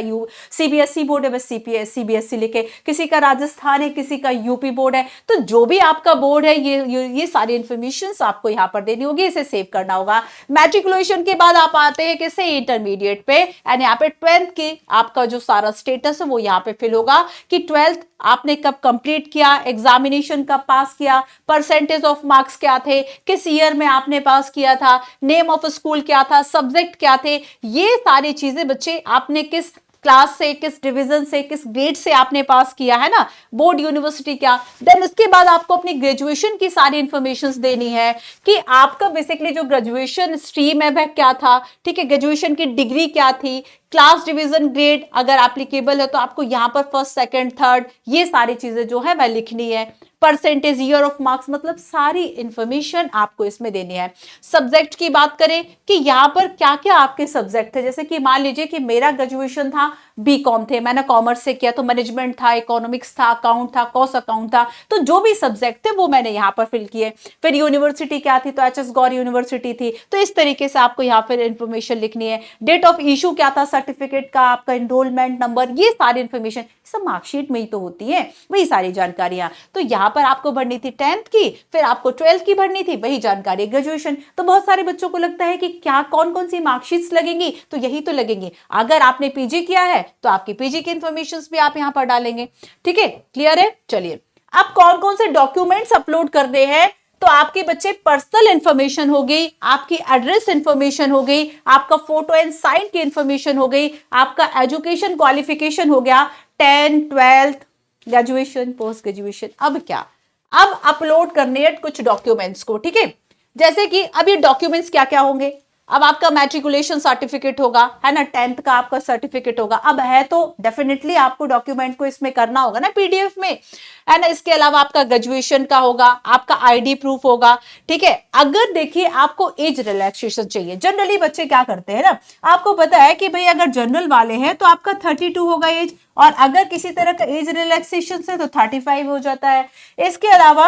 A: सीबीएसई बोर्ड है, बस सीबीएसई लिखे, किसी का राजस्थान है, किसी का यूपी बोर्ड है। तो जो भी आपका बोर्ड है ये सारी इंफॉर्मेशन आपको यहाँ पर देनी होगी, इसे सेव करना होगा। मैट्रिकुलेशन के बाद आप आते हैं किससे, इंटरमीडिएट पे, एंड यहाँ पे 12th की आपका जो सारा स्टेटस है वो यहाँ पे फिल होगा कि 12th आपने कब कंप्लीट किया, एग्जामिनेशन कब पास किया, परसेंटेज ऑफ मार्क्स क्या थे, किस ईयर में आपने पास किया था, नेम ऑफ स्कूल क्या था, सब्जेक्ट क्या थे। ये सारी चीजें बच्चे आपने किस क्लास से, किस डिवीजन से, किस ग्रेड से आपने पास किया है ना, बोर्ड यूनिवर्सिटी क्या। देन उसके बाद आपको अपनी ग्रेजुएशन की सारी इंफॉर्मेशन देनी है कि आपका बेसिकली जो ग्रेजुएशन स्ट्रीम है वह क्या था। ठीक है, ग्रेजुएशन की डिग्री क्या थी, क्लास डिवीजन ग्रेड अगर एप्लीकेबल है तो आपको यहाँ पर फर्स्ट सेकंड थर्ड ये सारी चीजें जो है वह लिखनी है। परसेंटेज, ईयर ऑफ मार्क्स, मतलब सारी इंफॉर्मेशन आपको इसमें देनी है। सब्जेक्ट की बात करें कि यहाँ पर क्या क्या आपके सब्जेक्ट थे, जैसे कि मान लीजिए कि मेरा ग्रेजुएशन था बीकॉम थे, मैंने कॉमर्स से किया, तो मैनेजमेंट था, इकोनॉमिक्स था, अकाउंट था, कॉस्ट अकाउंट था। तो जो भी सब्जेक्ट थे वो मैंने यहाँ पर फिल किए। फिर यूनिवर्सिटी क्या थी, तो एचएस गौर यूनिवर्सिटी थी, तो इस तरीके से आपको यहाँ पर इंफॉर्मेशन लिखनी है। डेट ऑफ इशू क्या था सर्टिफिकेट का, आपका एनरोलमेंट नंबर, ये सारी इंफॉर्मेशन सब मार्कशीट में ही तो होती है, वही सारी जानकारियां। तो यहाँ पर आपको भरनी थी 10th की, फिर आपको 12th की भरनी थी, वही जानकारी ग्रेजुएशन। तो बहुत सारे बच्चों को लगता है कि क्या कौन कौन सी मार्कशीट्स लगेंगी, तो यही तो लगेंगी। अगर आपने पीजी किया है तो आपकी पीजी की इंफॉर्मेशन भी आप यहाँ पर डालेंगे। ठीक है, क्लियर है। चलिए, अब कौन कौन से डॉक्यूमेंट्स अपलोड करने हैं, तो आपके बच्चे पर्सनल इंफॉर्मेशन हो गई, आपकी एड्रेस इंफॉर्मेशन हो गई, आपका फोटो एंड साइन की इंफॉर्मेशन हो गई, आपका एजुकेशन क्वालिफिकेशन हो गया, 10th 12th graduation, post graduation. अब क्या, अब अपलोड करने हैं कुछ डॉक्यूमेंट्स को। ठीक है, जैसे कि अब ये डॉक्यूमेंट्स क्या क्या होंगे, अब आपका मैट्रिकुलेशन सर्टिफिकेट होगा, है ना, 10th का आपका सर्टिफिकेट होगा। अब है तो डेफिनेटली आपको डॉक्यूमेंट को इसमें करना होगा ना पीडीएफ में, है ना। इसके अलावा आपका ग्रेजुएशन का होगा, आपका आईडी प्रूफ होगा। ठीक है, अगर देखिए आपको एज रिलैक्सेशन चाहिए, जनरली बच्चे क्या करते हैं ना, आपको पता है कि भाई अगर जनरल वाले हैं तो आपका 32 होगा एज, और अगर किसी तरह का एज रिलैक्सेशन से तो 35 हो जाता है। इसके अलावा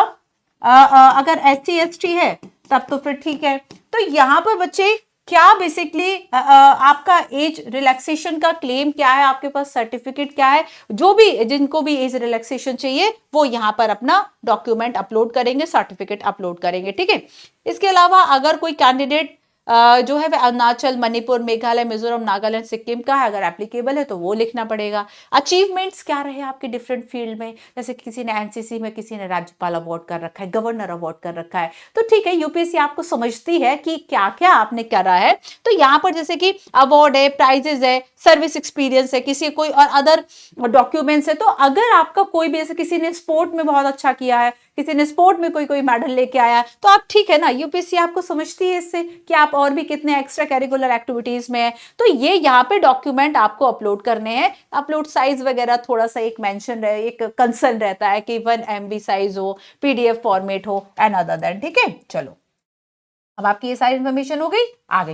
A: अगर SC ST है तब तो फिर ठीक है। तो यहाँ पर बच्चे क्या बेसिकली आपका एज रिलैक्सेशन का क्लेम क्या है, आपके पास सर्टिफिकेट क्या है, जो भी जिनको भी एज रिलैक्सेशन चाहिए वो यहाँ पर अपना डॉक्यूमेंट अपलोड करेंगे, सर्टिफिकेट अपलोड करेंगे। ठीक है, इसके अलावा अगर कोई कैंडिडेट जो है वह अरुणाचल, मणिपुर, मेघालय, मिजोरम, नागालैंड, सिक्किम का है, अगर एप्लीकेबल है तो वो लिखना पड़ेगा। अचीवमेंट्स क्या रहे आपके डिफरेंट फील्ड में, जैसे किसी ने एनसीसी में, किसी ने राज्यपाल अवार्ड कर रखा है, गवर्नर अवार्ड कर रखा है, तो ठीक है, यूपीएससी आपको समझती है कि क्या क्या आपने करा है। तो यहाँ पर जैसे कि अवार्ड है, प्राइजेस है, सर्विस एक्सपीरियंस है, किसी कोई और अदर डॉक्यूमेंट्स है, तो अगर आपका कोई भी, जैसे किसी ने स्पोर्ट में बहुत अच्छा किया है, किसी ने स्पोर्ट में कोई कोई मेडल लेके आया, तो आप ठीक है ना, यूपीएससी आपको समझती है इससे कि आप और भी कितने एक्स्ट्रा कैरिकुलर एक्टिविटीज में है। तो ये यहाँ पे डॉक्यूमेंट आपको अपलोड करने हैं। अपलोड साइज वगैरह थोड़ा सा एक मेंशन रहे, एक कंसर्न रहता है कि 1 MB साइज हो, पीडीएफ फॉर्मेट हो एंड अदर देन। ठीक है, चलो अब आपकी ये सारी इंफॉर्मेशन हो गई, आगे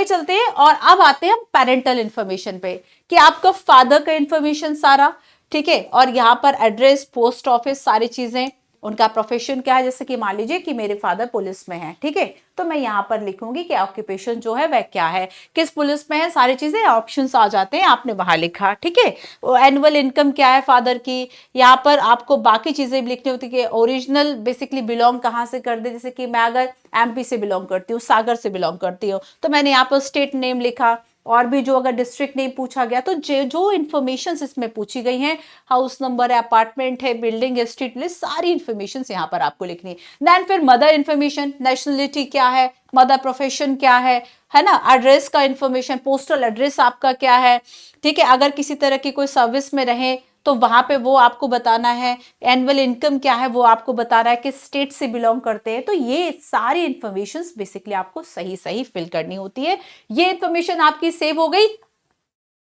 A: चलते हैं और अब आते हैं हम पेरेंटल इंफॉर्मेशन पे, कि आपका फादर का इंफॉर्मेशन सारा, ठीक है, और यहाँ पर एड्रेस, पोस्ट ऑफिस, सारी चीजें, उनका प्रोफेशन क्या है, जैसे कि मान लीजिए कि मेरे फादर पुलिस में है, ठीक है, तो मैं यहाँ पर लिखूंगी कि ऑक्यूपेशन जो है वह क्या है, किस पुलिस में है, सारी चीजें ऑप्शंस आ जाते हैं, आपने वहां लिखा, ठीक है। एनुअल इनकम क्या है फादर की, यहाँ पर आपको बाकी चीजें भी लिखनी होती है कि ओरिजिनल बेसिकली बिलोंग कहाँ से कर दे, जैसे कि मैं अगर एमपी से बिलोंग करती हूँ, सागर से बिलोंग करती हूँ, तो मैंने यहाँ पर स्टेट नेम लिखा, और भी जो अगर डिस्ट्रिक्ट नेम पूछा गया तो जो इंफॉर्मेशन इसमें पूछी गई हैं, हाउस नंबर है, अपार्टमेंट है, बिल्डिंग है, स्ट्रीट लिस्ट, सारी इंफॉर्मेशन यहाँ पर आपको लिखनी है। देन फिर मदर इंफॉर्मेशन, नेशनलिटी क्या है, मदर प्रोफेशन क्या है ना, एड्रेस का इंफॉर्मेशन, पोस्टल एड्रेस आपका क्या है, ठीक है, अगर किसी तरह की कोई सर्विस में रहे तो वहां पे वो आपको बताना है, एनुअल इनकम क्या है वो आपको बताना है, किस स्टेट से बिलोंग करते हैं, तो ये सारी इंफॉर्मेशन बेसिकली आपको सही सही फिल करनी होती है। ये इंफॉर्मेशन आपकी सेव हो गई।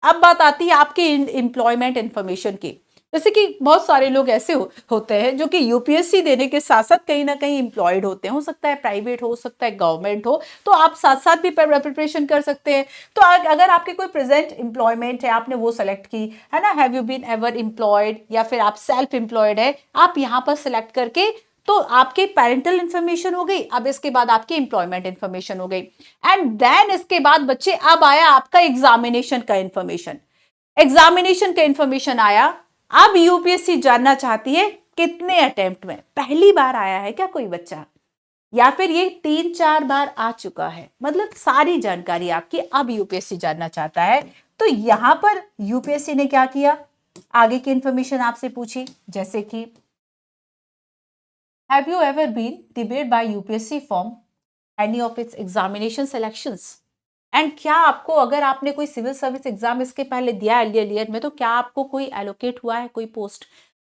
A: अब बात आती है आपकी एम्प्लॉयमेंट इंफॉर्मेशन की। जैसे कि बहुत सारे लोग ऐसे होते हैं जो कि यूपीएससी देने के साथ साथ कहीं ना कहीं एम्प्लॉयड होते हैं, हो सकता है प्राइवेट हो सकता है गवर्नमेंट हो, तो आप साथ साथ भी प्रिपरेशन कर सकते हैं। तो अगर आपके कोई प्रेजेंट एम्प्लॉयमेंट है, आपने वो सेलेक्ट की है ना, have you been ever employed, या फिर आप सेल्फ एम्प्लॉयड है, आप यहाँ पर सिलेक्ट करके, तो आपके पेरेंटल इंफॉर्मेशन हो गई। अब इसके बाद आपकी एम्प्लॉयमेंट इंफॉर्मेशन हो गई, एंड देन इसके बाद बच्चे अब आया आपका एग्जामिनेशन का इंफॉर्मेशन। एग्जामिनेशन का इंफॉर्मेशन आया, अब यूपीएससी जानना चाहती है कितने अटेम्प्ट में, पहली बार आया है क्या कोई बच्चा, या फिर ये 3-4 बार आ चुका है, मतलब सारी जानकारी आपकी अब यूपीएससी जानना चाहता है। तो यहां पर यूपीएससी ने क्या किया, आगे की इंफॉर्मेशन आपसे पूछी, जैसे कि Have you ever been debated by UPSC from any of its examination selections? And क्या आपको, अगर आपने कोई सिविल सर्विस एग्जाम इसके पहले दिया एलियर में, तो क्या आपको कोई एलोकेट हुआ है, कोई पोस्ट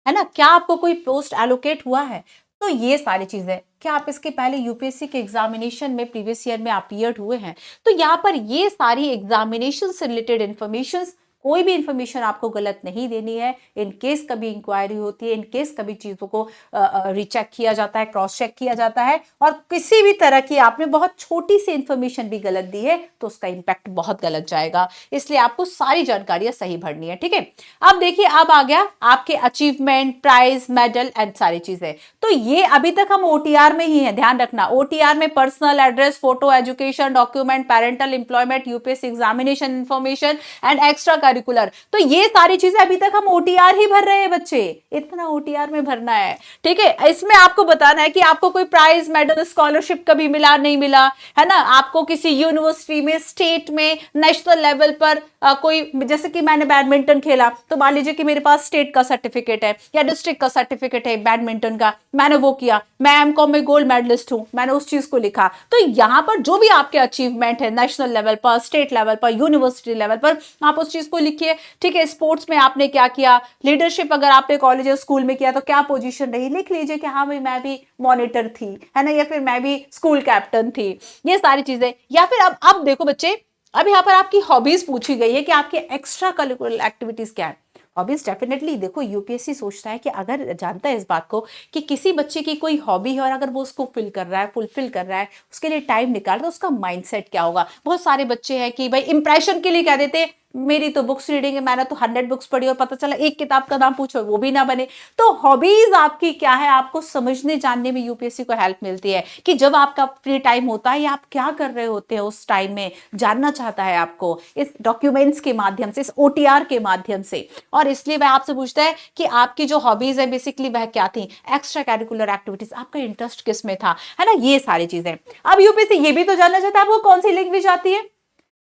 A: है ना, क्या आपको कोई पोस्ट एलोकेट हुआ है? तो ये सारी चीजें, क्या आप इसके पहले यूपीएससी के एग्जामिनेशन में प्रीवियस ईयर में अपीयर्ड हुए हैं? तो यहाँ पर ये सारी एग्जामिनेशन से रिलेटेड इंफॉर्मेशन, कोई भी इंफॉर्मेशन आपको गलत नहीं देनी है। इन केस कभी इंक्वायरी होती है, इन केस कभी चीजों को रीचेक किया जाता है, क्रॉस चेक किया जाता है, और किसी भी तरह की आपने बहुत छोटी सी इंफॉर्मेशन भी गलत दी है तो उसका इंपैक्ट बहुत गलत जाएगा, इसलिए आपको सारी जानकारियां सही भरनी है। ठीक है, अब देखिए, अब आ गया आपके अचीवमेंट, प्राइज, मेडल एंड सारी चीजें। तो ये अभी तक हम ओटीआर में ही है, ध्यान रखना, ओटीआर में personal address, photo, education document, parental, employment, UPSC examination information and extra curricular, तो ये सारी चीजें अभी तक हम ओटीआर ही भर रहे हैं बच्चे, इतना ओटीआर में भरना है। ठीक है, इसमें आपको बताना है कि आपको कोई प्राइज, मेडल, स्कॉलरशिप कभी मिला नहीं मिला, है ना, आपको किसी यूनिवर्सिटी में, स्टेट में, नेशनल लेवल पर कोई, जैसे कि मैंने बैडमिंटन खेला, तो मान लीजिए कि मेरे पास स्टेट का सर्टिफिकेट है या डिस्ट्रिक्ट का सर्टिफिकेट है बैडमिंटन का, मैंने वो किया, मैं एमकॉम में गोल्ड मेडलिस्ट हूं, मैंने उस चीज को लिखा। तो यहां पर जो भी आपके अचीवमेंट है, नेशनल लेवल पर, स्टेट लेवल पर, यूनिवर्सिटी लेवल पर, आप उस चीज को लिखिए। ठीक है, स्पोर्ट्स में आपने क्या किया, लीडरशिप अगर आपने कॉलेज या स्कूल में किया तो क्या पोजीशन रही, लिख लीजिए कि हाँ भाई मैं भी मॉनिटर थी, है ना, या फिर मैं भी स्कूल कैप्टन थी, ये सारी चीजें। या फिर अब देखो बच्चे, अब यहाँ पर आपकी हॉबीज पूछी गई है कि आपके एक्स्ट्रा करिकुलर एक्टिविटीज क्या है। हॉबीज डेफिनेटली देखो, यूपीएससी सोचता है कि अगर जानता है इस बात को कि किसी बच्चे की कोई हॉबी है और अगर वो उसको फिल कर रहा है, फुलफिल कर रहा है, उसके लिए टाइम निकाल रहा है, तो उसका माइंडसेट क्या होगा। बहुत सारे बच्चे हैं कि भाई इंप्रेशन के लिए कह देते मेरी तो बुक्स रीडिंग है, मैंने तो 100 बुक्स पढ़ी और पता चला एक किताब का नाम पूछो वो भी ना बने। तो हॉबीज आपकी क्या है, आपको समझने जानने में यूपीएससी को हेल्प मिलती है कि जब आपका फ्री टाइम होता है या आप क्या कर रहे होते हैं उस टाइम में, जानना चाहता है आपको इस डॉक्यूमेंट्स के माध्यम से, इस ओटीआर के माध्यम से। और इसलिए वह आपसे पूछता है कि आपकी जो हॉबीज है बेसिकली वह क्या थी, एक्स्ट्रा कैरिकुलर एक्टिविटीज, आपका इंटरेस्ट किस में था, है ना, ये सारी चीजें। अब यूपीएससी ये भी तो जानना चाहता है आपको कौन सी लैंग्वेज आती है।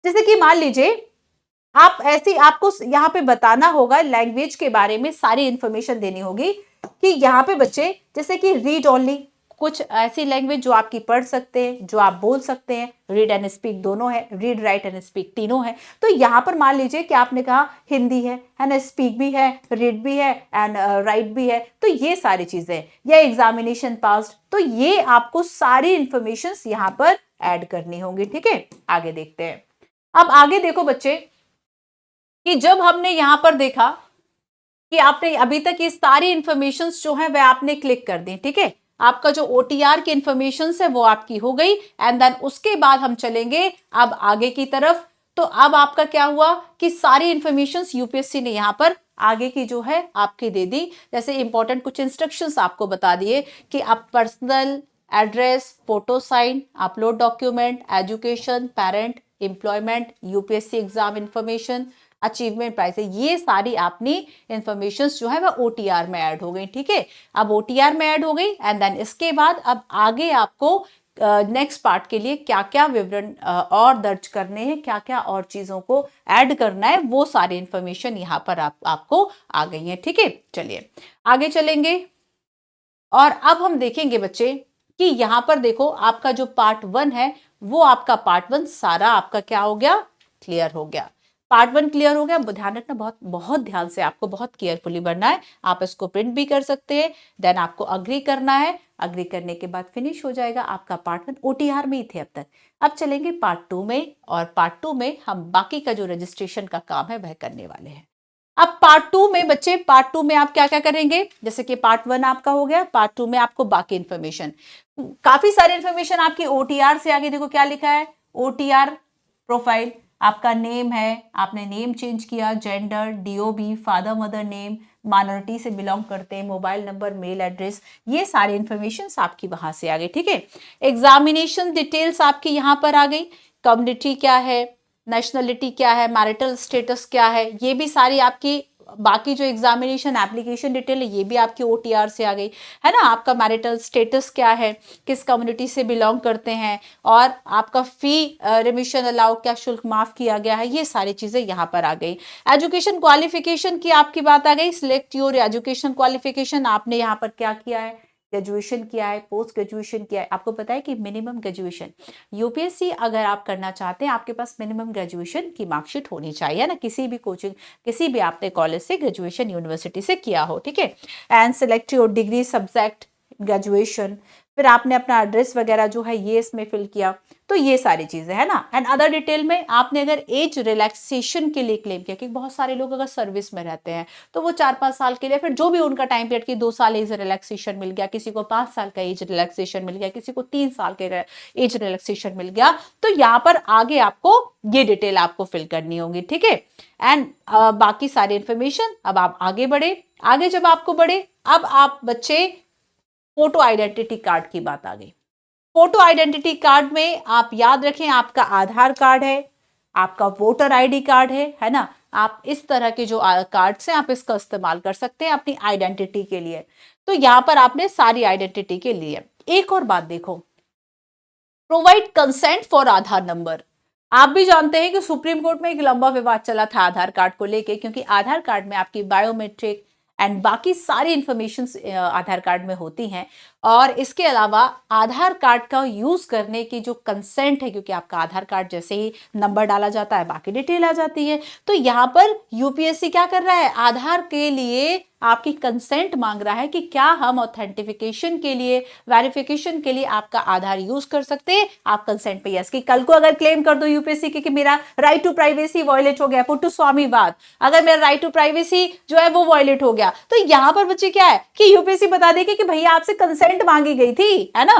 A: जैसे कि मान लीजिए आप ऐसी, आपको यहाँ पे बताना होगा लैंग्वेज के बारे में, सारी इंफॉर्मेशन देनी होगी कि यहाँ पे बच्चे जैसे कि रीड ओनली, कुछ ऐसी लैंग्वेज जो आपकी पढ़ सकते हैं, जो आप बोल सकते हैं, रीड एंड स्पीक दोनों है, रीड राइट एंड स्पीक तीनों है। तो यहाँ पर मान लीजिए कि आपने कहा हिंदी है ना, स्पीक भी है, रीड भी है एंड राइट भी है, तो ये सारी चीजें, या एग्जामिनेशन पास, तो ये आपको सारी इंफॉर्मेशन यहाँ पर ऐड करनी होगी। ठीक है, आगे देखते हैं। अब आगे देखो बच्चे कि जब हमने यहां पर देखा कि आपने अभी तक ये सारी इंफॉर्मेशंस जो है वह आपने क्लिक कर दी, ठीक है, आपका जो ओटीआर की इंफॉर्मेशन है वो आपकी हो गई। एंड देन उसके बाद हम चलेंगे अब आगे की तरफ। तो अब आपका क्या हुआ कि सारी इंफॉर्मेशंस यूपीएससी ने यहां पर आगे की जो है आपकी दे दी। जैसे इंपॉर्टेंट कुछ इंस्ट्रक्शंस आपको बता दिए कि आप personal address, photo sign, upload document, education, parent, employment, UPSC exam information, achievement price है, ये सारी अपनी इंफॉर्मेशन जो है वह ओटीआर में ऐड हो गई। ठीक है, अब ओटीआर में ऐड हो गई एंड देन इसके बाद अब आगे आपको नेक्स्ट पार्ट के लिए क्या क्या विवरण और दर्ज करने हैं, क्या क्या और चीजों को ऐड करना है, वो सारी इंफॉर्मेशन यहाँ पर आपको आ गई है। ठीक है, चलिए आगे चलेंगे और अब हम देखेंगे बच्चे कि यहां पर देखो आपका जो पार्ट 1 है वो आपका पार्ट 1 सारा आपका क्या हो गया, क्लियर हो गया। पार्ट 1 क्लियर हो गया। ध्यान रखना, बहुत बहुत ध्यान से आपको बहुत केयरफुली बनना है। आप इसको प्रिंट भी कर सकते हैं, देन आपको अग्री करना है, अग्री करने के बाद फिनिश हो जाएगा आपका पार्ट 1। ओटीआर में ही थे अब तक। अब चलेंगे पार्ट 2 में, और पार्ट 2 में हम बाकी का जो रजिस्ट्रेशन का काम है वह करने वाले हैं। अब पार्ट 2 में बच्चे, पार्ट 2 में आप क्या क्या करेंगे, जैसे कि पार्ट 1 आपका हो गया, पार्ट 2 में आपको बाकी इंफॉर्मेशन, काफी सारी इंफॉर्मेशन आपकी ओटीआर से आगे देखो क्या लिखा है, ओटीआर प्रोफाइल, आपका नेम है, आपने नेम चेंज किया, gender, DOB, father mother name, minority से बिलोंग करते हैं, मोबाइल नंबर, मेल एड्रेस, ये सारी इंफॉर्मेशन आपकी वहां से आ गई। ठीक है, एग्जामिनेशन डिटेल्स आपकी यहां पर आ गई, कम्युनिटी क्या है, नेशनलिटी क्या है, मैरिटल स्टेटस क्या है, ये भी सारी आपकी, बाकी जो एग्जामिनेशन एप्लीकेशन डिटेल है ये भी आपकी ओटीआर से आ गई, है ना। आपका मैरिटल स्टेटस क्या है, किस कम्युनिटी से बिलोंग करते हैं, और आपका फी रिमिशन अलाउ, क्या शुल्क माफ किया गया है, ये सारी चीजें यहाँ पर आ गई। एजुकेशन क्वालिफिकेशन की आपकी बात आ गई, सिलेक्ट योर एजुकेशन क्वालिफिकेशन, आपने यहाँ पर क्या किया है, ग्रेजुएशन किया है, पोस्ट ग्रेजुएशन किया है। आपको पता है कि मिनिमम ग्रेजुएशन यूपीएससी अगर आप करना चाहते हैं आपके पास मिनिमम ग्रेजुएशन की मार्कशीट होनी चाहिए ना, किसी भी कोचिंग, किसी भी आपने कॉलेज से ग्रेजुएशन यूनिवर्सिटी से किया हो। ठीक है, and select your degree subject graduation, फिर आपने अपना एड्रेस वगैरह जो है ये इसमें फिल किया, तो ये सारी चीजें है ना। एंड अदर डिटेल में आपने अगर एज रिलैक्सेशन के लिए क्लेम किया, क्योंकि बहुत सारे लोग अगर सर्विस में रहते हैं तो वो 4-5 साल के लिए, फिर जो भी उनका टाइम पीरियड की 2 साल एज रिलैक्सेशन मिल गया, किसी को 5 साल का एज रिलैक्सेशन मिल गया, किसी को 3 साल के एज रिलैक्सेशन मिल गया, तो यहाँ पर आगे आपको ये डिटेल आपको फिल करनी होगी। ठीक है, एंड बाकी सारी इंफॉर्मेशन। अब आप आगे बढ़े, आगे जब आपको बढ़े, अब आप बच्चे फोटो आइडेंटिटी कार्ड की बात आ गई। फोटो आइडेंटिटी कार्ड में आप याद रखें आपका आधार कार्ड है, आपका वोटर आईडी कार्ड है ना। आप इस तरह के जो कार्ड्स हैं आप इसका इस्तेमाल कर सकते हैं अपनी आइडेंटिटी के लिए। तो यहां पर आपने सारी आइडेंटिटी के लिए। एक और बात देखो, provide consent for Aadhaar number. आप भी जानते हैं कि सुप्रीम कोर्ट में एक लंबा विवाद चला था आधार कार्ड को लेके, क्योंकि आधार कार्ड में आपकी बायोमेट्रिक एंड बाकी सारी इंफॉर्मेशन आधार कार्ड में होती हैं, और इसके अलावा आधार कार्ड का यूज करने की जो कंसेंट है, क्योंकि आपका आधार कार्ड जैसे ही नंबर डाला जाता है बाकी डिटेल आ जाती है, तो यहाँ पर यूपीएससी क्या कर रहा है, आधार के लिए आपकी कंसेंट मांग रहा है कि क्या हम ऑथेंटिफिकेशन के लिए, वेरिफिकेशन के लिए आपका आधार यूज कर सकते हैं। आप कंसेंट पे यस, कि कल को अगर क्लेम कर दो यूपीएससी कि मेरा राइट टू प्राइवेसी वायलेट हो गया, पुट टू स्वामीवाद, अगर मेरा राइट टू प्राइवेसी जो है वो वायलेट हो गया, तो यहां पर बच्चे क्या है कि यूपीएससी बता देगी कि भैया आपसे कंसेंट मांगी गई थी, है ना।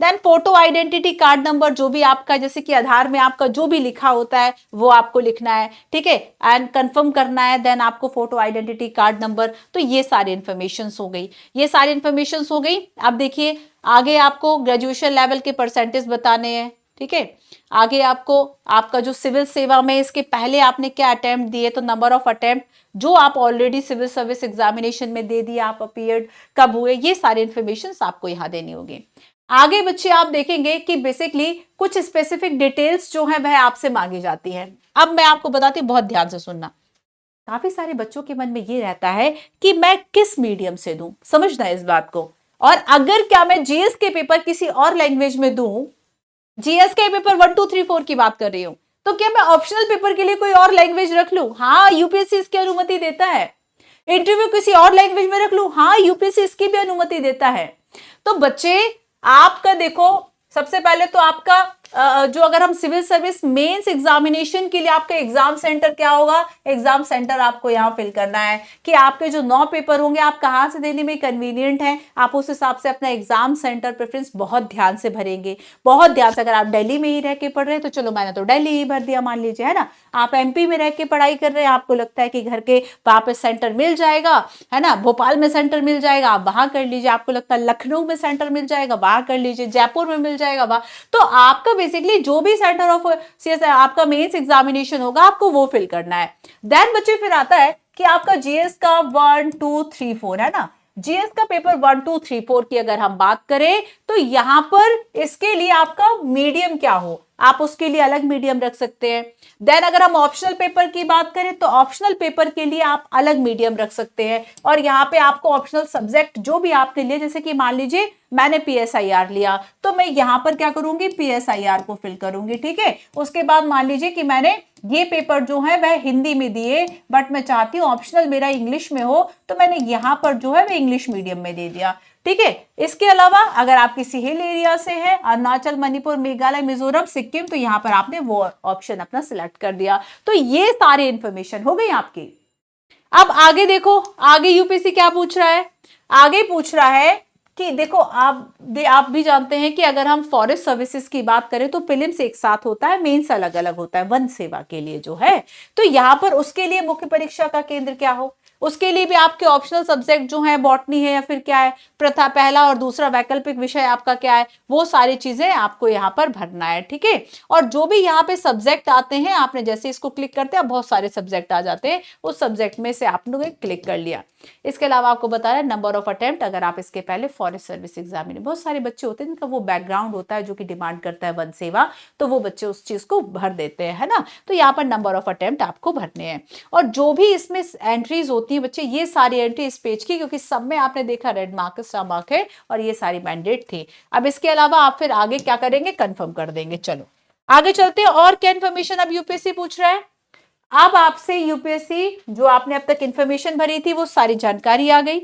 A: Then photo identity card number, जो भी आपका जैसे कि आधार में आपका जो भी लिखा होता है वो आपको लिखना है, ठीक है, एंड कंफर्म करना है। देन आपको फोटो आइडेंटिटी कार्ड नंबर, तो ये सारी इंफॉर्मेशन हो गई, ये सारी इंफॉर्मेशन हो गई। अब देखिए आगे आपको ग्रेजुएशन लेवल के परसेंटेज बताने हैं, ठीक है। आगे आपको आपका जो सिविल सेवा में इसके पहले आपने क्या अटेम्प्ट दिए, तो नंबर ऑफ अटेम्प्ट जो आप ऑलरेडी सिविल सर्विस एग्जामिनेशन में दे दिए, आप अपीयर्ड कब हुए, ये सारी इंफॉर्मेशन आपको यहां देनी होगी। आगे बच्चे आप देखेंगे कि बेसिकली कुछ स्पेसिफिक डिटेल्स जो है वह आपसे मांगी जाती है। अब मैं आपको बताती हूँ, बहुत ध्यान से सुनना। काफी सारे बच्चों के मन में ये रहता है कि मैं किस मीडियम से दूं, समझना इस बात को। और अगर क्या मैं जीएस के पेपर किसी और लैंग्वेज में दूं, जीएस के पेपर 1 2 3 4 की बात कर रही हूं, तो क्या मैं ऑप्शनल पेपर के लिए कोई और लैंग्वेज रख लूं? हाँ, यूपीएससी इसकी अनुमति देता है। इंटरव्यू किसी और लैंग्वेज में रख लूं? हाँ, यूपीएससी इसकी भी अनुमति देता है। तो बच्चे आपका देखो, सबसे पहले तो आपका जो अगर हम सिविल सर्विस मेंस एग्जामिनेशन के लिए आपका एग्जाम सेंटर क्या होगा, एग्जाम सेंटर आपको यहां फिल करना है कि आपके जो 9 पेपर होंगे आप कहां से देने में कन्वीनियंट है, आप उस हिसाब से अपना एग्जाम सेंटर प्रेफरेंस बहुत ध्यान से भरेंगे, बहुत ध्यान से। अगर आप दिल्ली में ही रह के पढ़ रहे हैं तो चलो मैंने तो दिल्ली ही भर दिया, मान लीजिए, है ना। आप एमपी में रह के पढ़ाई कर रहे हैं, आपको लगता है कि घर के वहां पे सेंटर मिल जाएगा, है ना, भोपाल में सेंटर मिल जाएगा, आप वहां कर लीजिए। आपको लगता है लखनऊ में सेंटर मिल जाएगा, वहां कर लीजिए, जयपुर में मिल जाएगा, वहां। तो आपका बेसिकली जो भी सेंटर ऑफ सीएस आपका मेंस एग्जामिनेशन होगा आपको वो फिल करना है। देन बच्चे फिर आता है कि आपका जीएस का 1 2 3 4 है ना, जीएस का पेपर 1 2 3 4 की अगर हम बात करें तो यहां पर इसके लिए आपका मीडियम क्या हो, आप उसके लिए अलग मीडियम रख सकते हैं। देन अगर हम ऑप्शनल पेपर की बात करें तो ऑप्शनल पेपर के लिए आप अलग मीडियम रख सकते हैं। और यहाँ पे आपको ऑप्शनल सब्जेक्ट जो भी आपने लिए, जैसे कि मान लीजिए मैंने पीएसआईआर लिया तो मैं यहां पर क्या करूंगी, पीएसआईआर को फिल करूंगी, ठीक है। उसके बाद मान लीजिए कि मैंने ये पेपर जो है वह हिंदी में दिए, बट मैं चाहती हूं ऑप्शनल मेरा इंग्लिश में हो, तो मैंने यहां पर जो है वह इंग्लिश मीडियम में दे दिया, ठीक है। इसके अलावा अगर आप किसी हिल एरिया से हैं, अरुणाचल, मणिपुर, मेघालय, मिजोरम, सिक्किम, तो यहां पर आपने वो ऑप्शन अपना सिलेक्ट कर दिया। तो ये सारी इंफॉर्मेशन हो गई आपकी। अब आगे देखो, आगे यूपीएससी क्या पूछ रहा है, आगे पूछ रहा है कि देखो आप भी जानते हैं कि अगर हम फॉरेस्ट सर्विसेज की बात करें तो प्रीलिम्स एक साथ होता है, मेंस अलग अलग होता है, वन सेवा के लिए जो है। तो यहां पर उसके लिए मुख्य परीक्षा का केंद्र क्या हो, उसके लिए भी आपके ऑप्शनल सब्जेक्ट जो है बॉटनी है या फिर क्या है, प्रथा पहला और दूसरा वैकल्पिक विषय आपका क्या है, वो सारी चीजें आपको यहाँ पर भरना है, ठीक है। और जो भी यहाँ पे सब्जेक्ट आते हैं, आपने जैसे इसको क्लिक करते हैं बहुत सारे सब्जेक्ट आ जाते हैं, उस सब्जेक्ट में से आपने क्लिक कर लिया। इसके अलावा आपको बता रहा है नंबर ऑफ अटेम्प्ट, अगर आप इसके पहले फॉरेस्ट सर्विस एग्जाम में, बहुत सारे बच्चे होते हैं जिनका वो बैकग्राउंड होता है जो कि डिमांड करता है वन सेवा, तो वो बच्चे उस चीज को भर देते हैं, है ना। तो यहाँ पर नंबर ऑफ अटेम्प्ट आपको भरने हैं। और जो भी इसमें एंट्रीज होती है बच्चे, ये सारी एंट्री इस पेज की, क्योंकि सब में आपने देखा रेड मार्क, स्टार मार्क है, और ये सारी मैंडेट थी। अब इसके अलावा आप फिर आगे क्या करेंगे, कंफर्म कर देंगे। चलो आगे चलते हैं, और क्या इन्फॉर्मेशन अब यूपीएससी पूछ रहा है। अब आपसे यूपीएससी जो आपने अब तक इंफॉर्मेशन भरी थी वो सारी जानकारी आ गई,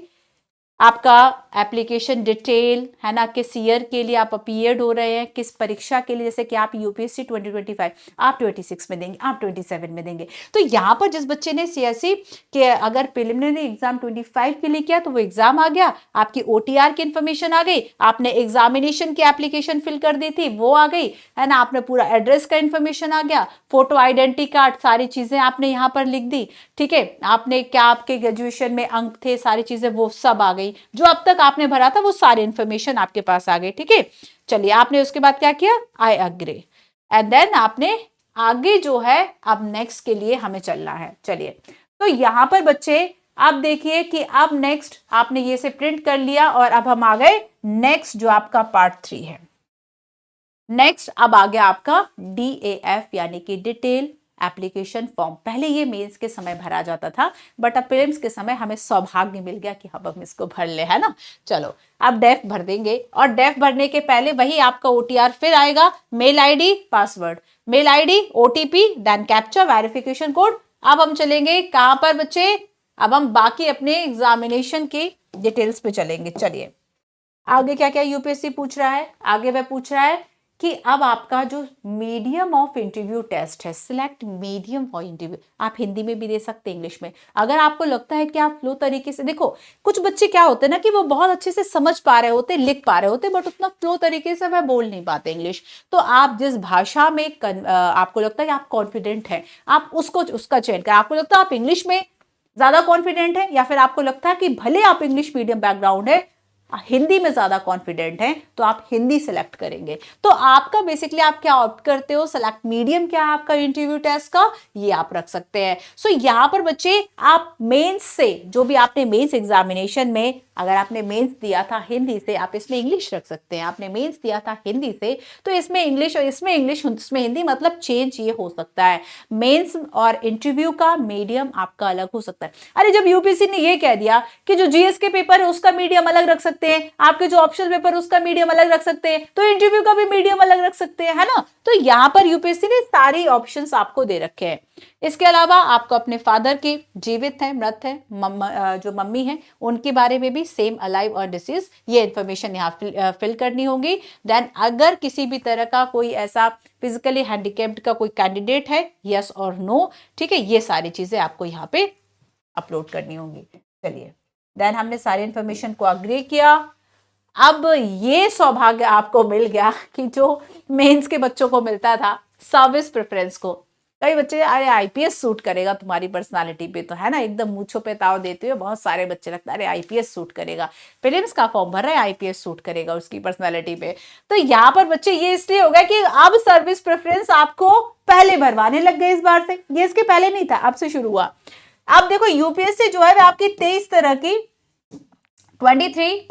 A: आपका एप्लीकेशन डिटेल, है ना, किस ईयर के लिए आप अपीयर्ड हो रहे हैं, किस परीक्षा के लिए, जैसे कि आप यूपीएससी 2025 आप 26 में देंगे, आप 27 में देंगे। तो यहाँ पर जिस बच्चे ने सीएससी के अगर प्रिलिमिनरी एग्जाम 25 के लिए किया तो वो एग्जाम आ गया, आपकी ओटीआर की इंफॉर्मेशन आ गई, आपने एग्जामिनेशन की एप्लीकेशन फिल कर दी थी वो आ गई, है ना, आपने पूरा एड्रेस का इंफॉर्मेशन आ गया, फोटो आइडेंटिटी कार्ड, सारी चीजें आपने यहाँ पर लिख दी, ठीक है। आपने क्या आपके ग्रेजुएशन में अंक थे, सारी चीजें वो सब आ गई, जो अब तक आपने भरा था वो सारी इंफॉर्मेशन आपके पास आ गई, ठीक है। चलिए आपने उसके बाद क्या किया, आई अग्री, एंड देन आपने आगे जो है अब नेक्स्ट के लिए हमें चलना है। चलिए तो यहां पर बच्चे आप देखिए कि अब नेक्स्ट आपने ये से प्रिंट कर लिया, और अब हम आ गए नेक्स्ट जो आपका पार्ट 3 है। नेक्स्ट अब आ गया आपका DAF यानी कि डिटेल एप्लीकेशन फॉर्म। पहले ये मेंस के समय भरा जाता था, बट अब प्रीलिम्स के समय हमें सौभाग्य मिल गया कि अब हम इसको भर ले, है ना। चलो अब डेफ भर देंगे, और डेफ भरने के पहले वही आपका ओटीआर फिर आएगा, mail ID, password, mail ID, OTP, then captcha, verification code. अब हम चलेंगे कहां पर बच्चे, अब हम बाकी अपने एग्जामिनेशन की डिटेल्स पे चलेंगे। चलिए आगे क्या क्या यूपीएससी पूछ रहा है। आगे वह पूछ रहा है कि अब आपका जो मीडियम ऑफ इंटरव्यू टेस्ट है, सिलेक्ट मीडियम फॉर इंटरव्यू। आप हिंदी में भी दे सकते हैं, इंग्लिश में। अगर आपको लगता है कि आप फ्लो तरीके से, देखो कुछ बच्चे क्या होते हैं ना कि वो बहुत अच्छे से समझ पा रहे होते, लिख पा रहे होते, बट उतना फ्लो तरीके से वह बोल नहीं पाते इंग्लिश। तो आप जिस भाषा में आपको लगता है कि आप कॉन्फिडेंट हैं, आप उसका चयन करें। आपको लगता है आप इंग्लिश में ज्यादा कॉन्फिडेंट है, या फिर आपको लगता है कि भले आप इंग्लिश मीडियम बैकग्राउंड है, हिंदी में ज्यादा कॉन्फिडेंट हैं, तो आप हिंदी सेलेक्ट करेंगे। तो आपका बेसिकली आप क्या ऑप्ट करते हो, सेलेक्ट मीडियम क्या है आपका इंटरव्यू टेस्ट का, ये आप रख सकते हैं। सो यहां पर बच्चे आप मेंस से, जो भी आपने मेंस एग्जामिनेशन में, अगर आपने मेंस दिया था हिंदी से, आप इसमें इंग्लिश रख सकते हैं। आपने मेंस दिया था हिंदी से, तो इसमें इंग्लिश और इसमें इंग्लिश, इसमें हिंदी, मतलब चेंज ये हो सकता है। मेंस और इंटरव्यू का मीडियम आपका अलग हो सकता है। अरे जब यूपीएससी ने ये कह दिया कि जो जीएस के पेपर है उसका मीडियम अलग रख सकते हैं, आपके जो ऑप्शनल पेपर उसका मीडियम अलग रख सकते हैं, तो इंटरव्यू का भी मीडियम अलग रख सकते हैं, है ना। तो यहां पर यूपीएससी ने सारी ऑप्शंस आपको दे रखे हैं। इसके अलावा आपको अपने फादर की, जीवित है मृत है, जो मम्मी है उनके बारे में भी सेम, अलाइव और डिसीज, ये इंफॉर्मेशन यहाँ फिल करनी होगी। देन अगर किसी भी तरह का कोई ऐसा फिजिकली हैंडीकैप्ड का कोई कैंडिडेट है, यस और नो, ठीक है, ये सारी चीजें आपको यहाँ पे अपलोड करनी होंगी। चलिए देन हमने सारी इंफॉर्मेशन को अग्री किया। अब ये सौभाग्य आपको मिल गया कि जो मेंस के बच्चों को मिलता था, सर्विस प्रेफरेंस को। कई बच्चे, अरे आईपीएस सूट करेगा तुम्हारी पर्सनालिटी पे, तो है ना, एकदम मूंछों पे ताव देते हुए बहुत सारे बच्चे लगता है अरे आईपीएस सूट करेगा, प्रीलिम्स का फॉर्म भर रहा है, आईपीएस सूट करेगा उसकी पर्सनालिटी पे। तो यहाँ पर बच्चे ये इसलिए हो गया कि अब सर्विस प्रेफरेंस आपको पहले भरवाने लग गए इस बार से, ये इसके पहले नहीं था, अब से शुरू हुआ। अब देखो यूपीएससी जो है आपकी 23 तरह की 23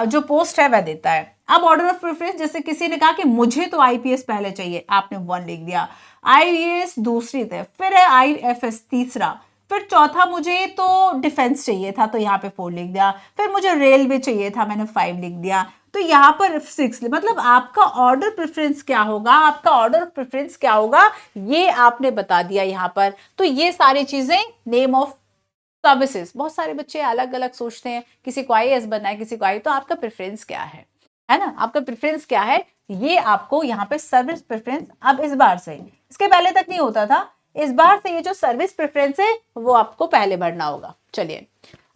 A: जो पोस्ट है वह देता है। अब ऑर्डर ऑफ प्रेफरेंस, जैसे किसी ने कहा कि मुझे तो आईपीएस पहले चाहिए, आपने 1 लिख दिया, आईएएस दूसरी थे, फिर है आईएफएस तीसरा, फिर चौथा मुझे तो डिफेंस चाहिए था, तो यहाँ पे 4 लिख दिया, फिर मुझे रेलवे चाहिए था, मैंने 5 लिख दिया, तो यहाँ पर 6। मतलब आपका ऑर्डर प्रेफरेंस क्या होगा, आपका ऑर्डर ऑफ प्रेफरेंस क्या होगा, ये आपने बता दिया यहाँ पर। तो ये सारी चीजें, नेम ऑफ सर्विसेज, बहुत सारे बच्चे अलग अलग सोचते हैं, किसी को आईएएस बनना है, किसी को आई, तो आपका प्रेफरेंस क्या है ना, आपका प्रेफरेंस क्या है, ये आपको यहाँ पे सर्विस प्रेफरेंस, अब इस बार से, इसके पहले तक नहीं होता था, इस बार से ये जो सर्विस प्रेफरेंस है वो आपको पहले भरना होगा। चलिए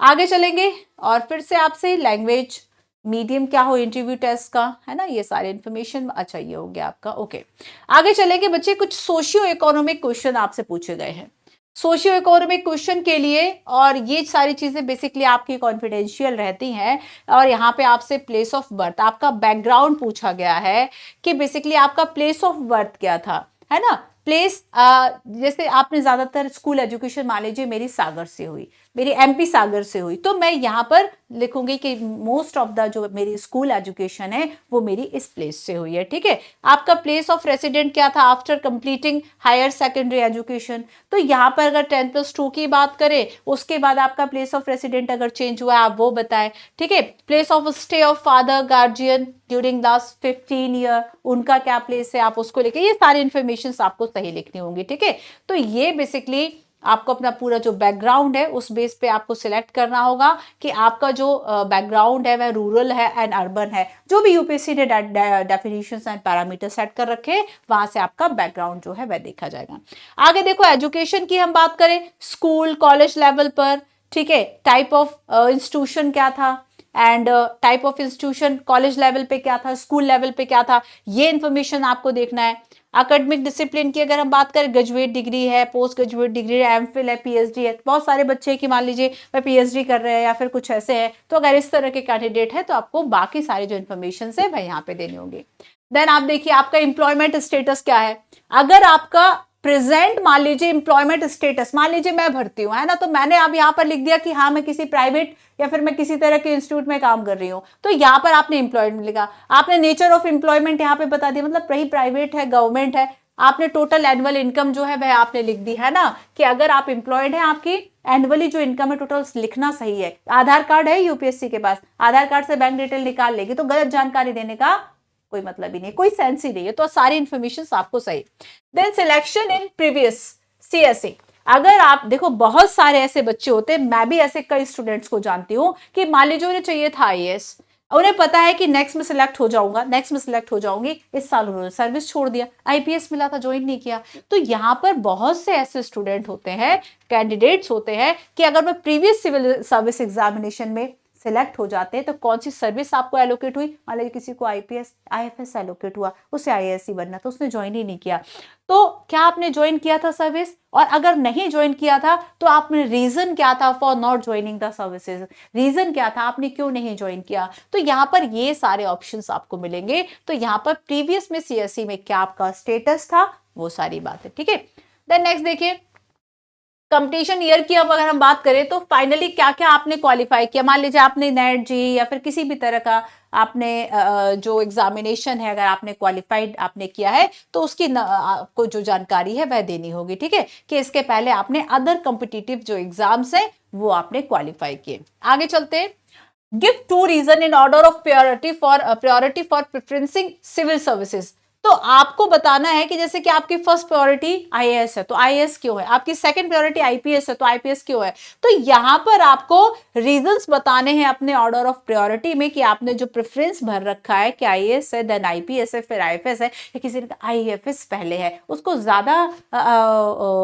A: आगे चलेंगे और फिर से आपसे लैंग्वेज मीडियम क्या हो इंटरव्यू टेस्ट का, है ना, ये सारे इंफॉर्मेशन। अच्छा ये हो गया आपका, ओके। आगे चलेंगे बच्चे, कुछ सोशियो इकोनॉमिक क्वेश्चन आपसे पूछे गए हैं। सोशियो इकोनॉमिक क्वेश्चन के लिए, और ये सारी चीजें बेसिकली आपकी कॉन्फिडेंशियल रहती हैं, और यहाँ पे आपसे प्लेस ऑफ बर्थ, आपका बैकग्राउंड पूछा गया है कि बेसिकली आपका प्लेस ऑफ बर्थ क्या था, है ना। प्लेस, जैसे आपने ज्यादातर स्कूल एजुकेशन, मान लीजिए मेरी सागर से हुई, मेरी एमपी सागर से हुई, तो मैं यहाँ पर लिखूंगी कि मोस्ट ऑफ द जो मेरी स्कूल एजुकेशन है वो मेरी इस प्लेस से हुई है, ठीक है। आपका प्लेस ऑफ रेसिडेंट क्या था after completing higher secondary education, तो यहाँ पर अगर 10+2 की बात करें, उसके बाद आपका प्लेस ऑफ रेसिडेंट अगर चेंज हुआ है आप वो बताएं, ठीक है। Place of stay of father guardian during last 15 year, उनका क्या प्लेस है, आप उसको लेके, ये सारी इंफॉर्मेशन आपको सही लिखनी होंगी, ठीक है। तो ये बेसिकली आपको अपना पूरा जो बैकग्राउंड है उस बेस पे आपको सिलेक्ट करना होगा कि आपका जो बैकग्राउंड है वह रूरल है एंड अर्बन है, जो भी यूपीएससी ने डेफिनेशंस एंड पैरामीटर सेट कर रखे हैं, वहां से आपका बैकग्राउंड जो है वह देखा जाएगा। आगे देखो एजुकेशन की हम बात करें, स्कूल कॉलेज लेवल पर, ठीक है, टाइप ऑफ इंस्टीट्यूशन क्या था, and type of institution college level पे क्या था, स्कूल लेवल पे क्या था, ये इंफॉर्मेशन आपको देखना है। एकेडमिक डिसिप्लिन की अगर हम बात करें, ग्रेजुएट डिग्री है, पोस्ट ग्रेजुएट डिग्री है, एमफिल है, पीएचडी है, बहुत सारे बच्चे की मान लीजिए वह पीएचडी कर रहे हैं या फिर कुछ ऐसे है, तो अगर इस तरह के कैंडिडेट है तो आपको बाकी सारी जो इन्फॉर्मेशन है वह यहाँ पे देनी होगी। देन आप देखिए आपका एम्प्लॉयमेंट स्टेटस क्या है, अगर आपका प्रेजेंट मान लीजिए एम्प्लॉयमेंट स्टेटस, मान लीजिए मैं भर्ती हूं, है ना, तो मैंने अब यहाँ पर लिख दिया कि हाँ मैं किसी प्राइवेट या फिर मैं किसी तरह के इंस्टीट्यूट में काम कर रही हूँ, तो यहाँ पर आपने एम्प्लॉयमेंट लिखा, आपने नेचर ऑफ एम्प्लॉयमेंट यहाँ पे बता दिया, मतलब कहीं प्राइवेट है गवर्नमेंट है, आपने टोटल एनुअल इनकम जो है वह आपने लिख दी, है ना, कि अगर आप एम्प्लॉयड है आपकी एनुअली जो इनकम है टोटल लिखना सही है। आधार कार्ड है यूपीएससी के पास, आधार कार्ड से बैंक डिटेल निकाल लेगी, तो गलत जानकारी देने का कोई मतलब ही नहीं, कोई सेंस ही नहीं है, तो सारी इंफॉर्मेशन आपको सही। Then selection in previous CSA, अगर आप देखो, बहुत सारे ऐसे बच्चे होते हैं, मैं भी ऐसे कई स्टूडेंट्स को जानती हूँ कि मान लीजिए उन्हें चाहिए था आईएएस, उन्हें पता है कि नेक्स्ट में सिलेक्ट हो जाऊंगा, नेक्स्ट में सिलेक्ट हो जाऊंगी, इस साल उन्होंने सर्विस छोड़ दिया, आईपीएस मिला था, ज्वाइन नहीं किया। तो यहाँ पर बहुत से ऐसे स्टूडेंट होते हैं, कैंडिडेट्स होते हैं कि अगर मैं प्रीवियस सिविल सर्विस एग्जामिनेशन में सिलेक्ट हो जाते हैं तो कौन सी सर्विस आपको एलोकेट हुई, मान लीजिए किसी को आईपीएस आईएफएस एलोकेट हुआ, उसे आईएएस ही बनना, तो उसने ज्वाइन ही नहीं किया। तो क्या आपने ज्वाइन किया था सर्विस, और अगर नहीं ज्वाइन किया था तो आपने रीजन क्या था for not joining the services, reason क्या था, आपने क्यों नहीं ज्वाइन किया। तो यहाँ पर ये सारे ऑप्शंस आपको मिलेंगे। तो यहाँ पर प्रीवियस में सीएससी में क्या आपका स्टेटस था, वो सारी बात है, ठीक है। देन नेक्स्ट देखिए, कंपटीशन ईयर की अब अगर हम बात करें तो फाइनली क्या क्या आपने क्वालिफाई किया। मान लीजिए आपने नेट जी या फिर किसी भी तरह का आपने जो एग्जामिनेशन है, अगर आपने क्वालिफाइड आपने किया है तो उसकी आपको जो जानकारी है वह देनी होगी, ठीक है, कि इसके पहले आपने अदर कॉम्पिटिटिव जो एग्जाम्स है वो आपने क्वालिफाई किए। आगे चलते हैं, give 2 reason in order of priority for preferencing civil services. तो आपको बताना है कि जैसे कि आपकी फर्स्ट प्रायोरिटी आईएएस है तो आईएएस क्यों है, आपकी सेकंड प्रायोरिटी आईपीएस है तो आईपीएस क्यों है। तो यहां पर आपको रीजंस बताने हैं अपने ऑर्डर ऑफ प्रायोरिटी में कि आपने जो प्रेफरेंस भर रखा है कि आईएएस है, देन आईपीएस है, फिर आईएफएस है, या किसी ने आईएफएस पहले है, उसको ज्यादा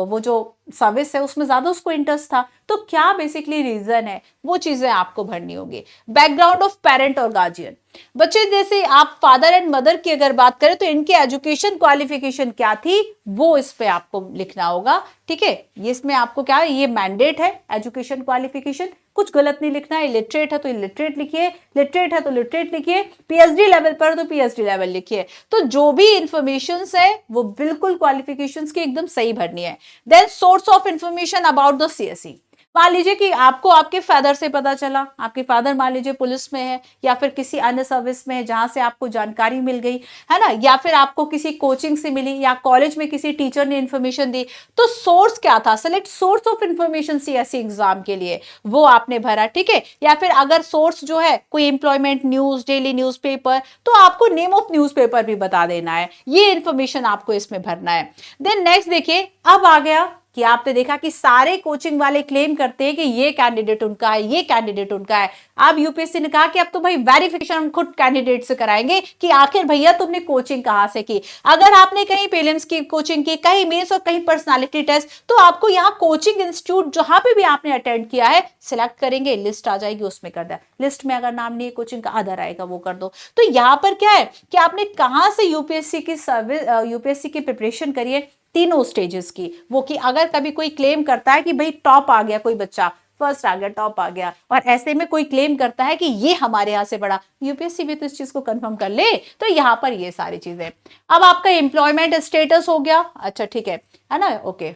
A: वो जो सर्विस है उसमें ज्यादा उसको इंटरेस्ट था। तो क्या बेसिकली रीजन है, वो चीजें आपको भरनी होगी। बैकग्राउंड ऑफ पेरेंट और गार्जियन, बच्चे जैसे आप फादर एंड मदर की अगर बात करें तो इनकी एजुकेशन क्वालिफिकेशन क्या थी, वो इस पे आपको लिखना होगा, ठीक है। ये इसमें आपको क्या है, ये मैंडेट है, एजुकेशन क्वालिफिकेशन, कुछ गलत नहीं लिखना है। इलिटरेट है तो इलिटरेट लिखिए, लिटरेट है तो लिटरेट लिखिए, पीएचडी लेवल पर तो पीएचडी लेवल लिखिए। तो जो भी इंफॉर्मेशन है वो बिल्कुल क्वालिफिकेशंस की एकदम सही भरनी है। Then source of information about the CSC, मान लीजिए कि आपको आपके फादर से पता चला, आपके फादर मान लीजिए पुलिस में है या फिर किसी अन्य सर्विस में है जहां से आपको जानकारी मिल गई है ना, या फिर आपको किसी कोचिंग से मिली या कॉलेज में किसी टीचर ने इंफॉर्मेशन दी, तो सोर्स क्या था, select source of information CSC exam के लिए, वो आपने भरा, ठीक है। या फिर अगर सोर्स जो है कोई एम्प्लॉयमेंट न्यूज, डेली न्यूज़पेपर, तो आपको नेम ऑफ न्यूज़पेपर भी बता देना है, ये इंफॉर्मेशन आपको इसमें भरना है। देन नेक्स्ट देखिए, अब आ गया कि आपने देखा कि सारे कोचिंग वाले क्लेम करते हैं कि ये कैंडिडेट उनका है, ये कैंडिडेट उनका है। अब यूपीएससी ने कहा कि अब तो भाई वेरिफिकेशन हम खुद कैंडिडेट से कराएंगे कि आखिर भैया तुमने कोचिंग कहां से की। अगर आपने कहीं प्रीलिम्स की कोचिंग की, कहीं मेंस और कहीं पर्सनालिटी टेस्ट, तो आपको यहाँ कोचिंग इंस्टीट्यूट जहां पे भी आपने अटेंड किया है सिलेक्ट करेंगे, लिस्ट आ जाएगी, उसमें कर दे, लिस्ट में अगर नाम नहीं है कोचिंग का, अदर आएगा, वो कर दो। तो यहाँ पर क्या है कि आपने कहां से यूपीएससी की सर्विस, यूपीएससी की प्रिपरेशन करिए, तीनों स्टेजेस की। वो कि अगर कभी कोई क्लेम करता है कि भाई टॉप आ गया, कोई बच्चा फर्स्ट आ गया, टॉप आ गया, और ऐसे में कोई क्लेम करता है कि ये हमारे यहां से बड़ा, यूपीएससी भी तो इस चीज को कंफर्म कर ले। तो यहां पर ये सारी चीजें। अब आपका एम्प्लॉयमेंट स्टेटस हो गया, अच्छा ठीक है ना, ओके,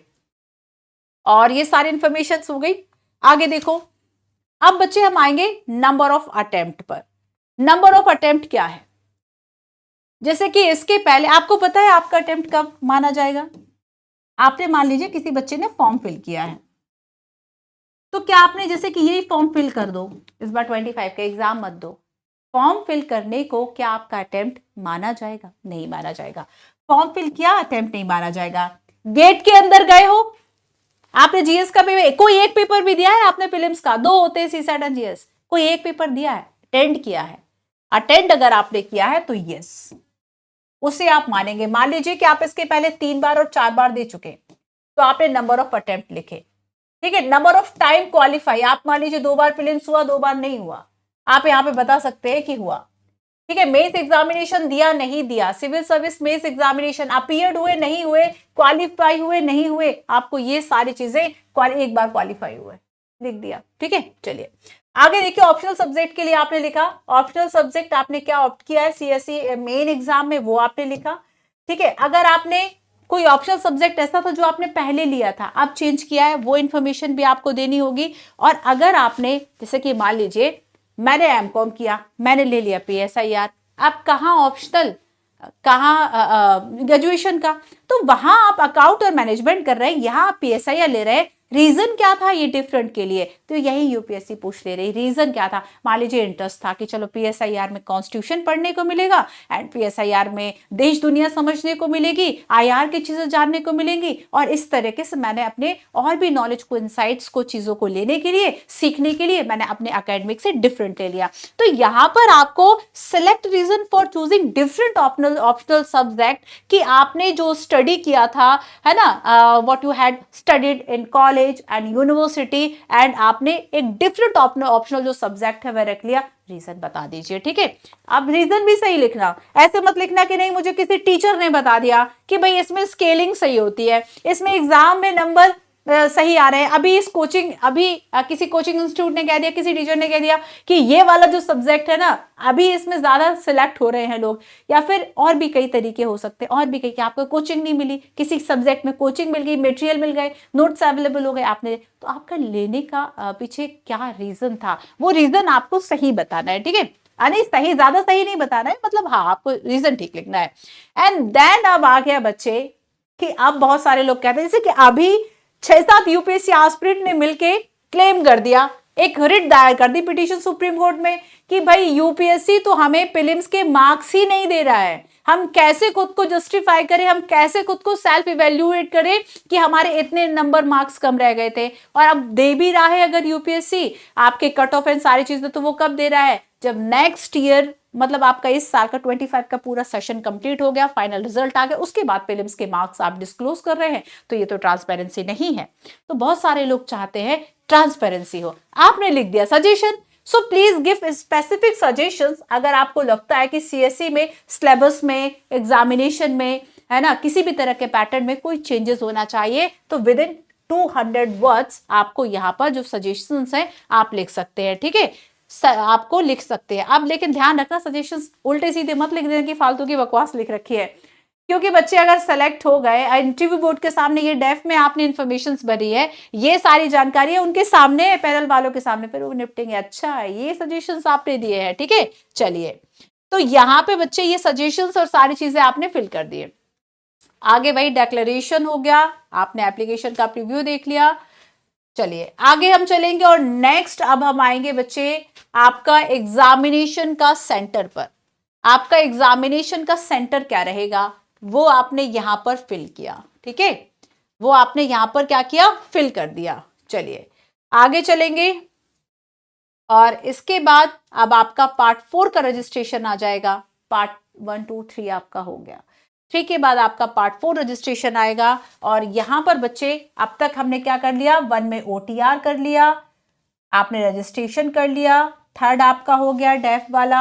A: और ये सारी इंफॉर्मेशन हो गई। आगे देखो, अब बच्चे हम आएंगे नंबर ऑफ अटेम्प्ट पर। नंबर ऑफ अटेम्प्ट क्या है, जैसे कि इसके पहले आपको पता है आपका अटेम्प्ट कब माना जाएगा। आपने मान लीजिए किसी बच्चे ने फॉर्म फिल किया है, तो क्या आपने जैसे कि यही फॉर्म फिल कर दो, इस बार 25 का एग्जाम मत दो, फॉर्म फिल करने को क्या आपका अटेम्प्ट माना जाएगा, नहीं माना जाएगा। फॉर्म फिल किया, अटेम्प्ट नहीं माना जाएगा। गेट के अंदर गए हो, आपने जीएस का पेपर, कोई एक पेपर भी दिया है आपने, प्रीलिम्स का 2 होते हैं, सीसैट एंड जीएस, कोई एक पेपर दिया है, अटेंड किया है, अटेंड अगर आपने किया है तो यस, उसे आप मानेंगे। मान लीजिए कि आप इसके पहले 3 बार और 4 बार दे चुके, तो आपने नंबर ऑफ अटेम्प्ट लिखे, ठीक है। नंबर ऑफ टाइम क्वालिफाई, आप मान लीजिए 2 बार प्रीलिम्स हुआ, 2 बार नहीं हुआ, आप यहाँ पे बता सकते हैं कि हुआ, ठीक है। मेंस एग्जामिनेशन दिया नहीं दिया, civil service mains examination appeared हुए नहीं हुए, क्वालिफाई हुए नहीं हुए, आपको ये सारी चीजें, एक बार क्वालिफाई हुए लिख दिया, ठीक है। चलिए आगे देखिए, ऑप्शनल सब्जेक्ट के लिए आपने लिखा, ऑप्शनल सब्जेक्ट आपने क्या ऑप्ट किया है सीएससी मेन एग्जाम में, वो आपने लिखा, ठीक है। अगर आपने कोई ऑप्शनल सब्जेक्ट ऐसा था जो आपने पहले लिया था, अब चेंज किया है, वो इन्फॉर्मेशन भी आपको देनी होगी। और अगर आपने जैसे कि मान लीजिए मैंने एमकॉम किया, मैंने ले लिया पीएसआईआर, अब कहाँ ऑप्शनल, कहाँ ग्रेजुएशन का, तो वहां आप अकाउंट और मैनेजमेंट कर रहे हैं, यहाँ आप पीएसआईआर ले रहे हैं, रीजन क्या था ये डिफरेंट के लिए, तो यही यूपीएससी पूछ ले रही, रीजन क्या था। मान लीजिए इंटरेस्ट था कि चलो पीएसआईआर में कॉन्स्टिट्यूशन पढ़ने को मिलेगा एंड पीएसआईआर में देश दुनिया समझने को मिलेगी, आईआर की चीजें जानने को मिलेंगी, और इस तरीके से मैंने अपने और भी नॉलेज को, इंसाइट्स को, चीजों को लेने के लिए, सीखने के लिए मैंने अपने एकेडमिक से डिफरेंट ले लिया। तो यहां पर आपको select reason for choosing different optional subject, कि आपने जो स्टडी किया था, है ना, what you had studied in college and university, and आपने एक डिफरेंट ऑप्शनल जो सब्जेक्ट है वह रख लिया। रीजन बता दीजिए, ठीक है। अब रीजन भी सही लिखना, ऐसे मत लिखना कि नहीं मुझे किसी टीचर ने बता दिया कि भाई इसमें स्केलिंग सही होती है, इसमें एग्जाम में नंबर सही आ रहे हैं, अभी इस कोचिंग, अभी किसी कोचिंग इंस्टीट्यूट ने कह दिया, किसी टीचर ने कह दिया कि ये वाला जो सब्जेक्ट है ना, अभी इसमें ज्यादा सिलेक्ट हो रहे हैं लोग, या फिर और भी कई तरीके हो सकते हैं, और भी कई कि आपको कोचिंग नहीं मिली, किसी सब्जेक्ट में कोचिंग मिल गई, मटेरियल मिल गए, नोट्स अवेलेबल हो गए आपने, तो आपका लेने का पीछे क्या रीजन था, वो रीजन आपको सही बताना है, ठीक है। नहीं सही, ज्यादा सही नहीं बताना है, मतलब हाँ आपको रीजन ठीक लिखना है। एंड देन अब आ गया बच्चे कि अब बहुत सारे लोग कहते हैं, जैसे कि अभी 6-7 यूपीएससी एस्पिरेंट ने मिलके क्लेम कर दिया, एक रिट दायर कर दी पिटीशन सुप्रीम कोर्ट में कि भाई यूपीएससी तो हमें प्रीलिम्स के मार्क्स ही नहीं दे रहा है, हम कैसे खुद को जस्टिफाई करें, हम कैसे खुद को सेल्फ इवेल्युएट करें कि हमारे इतने नंबर मार्क्स कम रह गए थे। और अब दे भी रहा है अगर यूपीएससी आपके कट ऑफ एंड सारी चीजें, तो वो कब दे रहा है, जब नेक्स्ट ईयर, मतलब आपका इस साल का 25 का पूरा सेशन कंप्लीट हो गया, फाइनल रिजल्ट आ गया, उसके बाद प्रीलिम्स के मार्क्स आप डिस्क्लोज कर रहे हैं, तो ये तो ट्रांसपेरेंसी नहीं है। तो बहुत सारे लोग चाहते हैं ट्रांसपेरेंसी हो, आपने लिख दिया suggestion. So please give specific suggestions, अगर आपको लगता है कि सीएससी में सिलेबस में, एग्जामिनेशन में, है ना, किसी भी तरह के पैटर्न में कोई चेंजेस होना चाहिए, तो विद इन 200 वर्ड्स आपको यहाँ पर जो सजेशंस हैं आप लिख सकते हैं, ठीक है, आपको लिख सकते हैं। अब लेकिन ध्यान रखना, सजेशंस उल्टे सीधे मत लिख देना कि फालतू की बकवास लिख रखी है, क्योंकि बच्चे अगर सेलेक्ट हो गए, इंटरव्यू बोर्ड के सामने ये डेफ में आपने इन्फॉर्मेशन भरी है, ये सारी जानकारी है उनके सामने, पैनल वालों के सामने, फिर वो निपटेंगे, अच्छा ये सजेशंस आपने दिए हैं, ठीक है। चलिए, तो यहाँ पे बच्चे ये सजेशंस और सारी चीजें आपने फिल कर दिए। आगे भाई डिक्लेरेशन हो गया, आपने एप्लीकेशन का प्रीव्यू देख लिया। चलिए आगे हम चलेंगे, और नेक्स्ट अब हम आएंगे बच्चे आपका एग्जामिनेशन का सेंटर पर। आपका एग्जामिनेशन का सेंटर क्या रहेगा, वो आपने यहां पर फिल किया, ठीक है, वो आपने यहां पर क्या किया, फिल कर दिया। चलिए आगे चलेंगे, और इसके बाद अब आपका पार्ट 4 का रजिस्ट्रेशन आ जाएगा। पार्ट 1, 2, 3 आपका हो गया, 3 के बाद आपका पार्ट 4 रजिस्ट्रेशन आएगा। और यहां पर बच्चे अब तक हमने क्या कर लिया, 1 में ओटीआर कर लिया, आपने रजिस्ट्रेशन कर लिया, 3rd आपका हो गया डेफ वाला,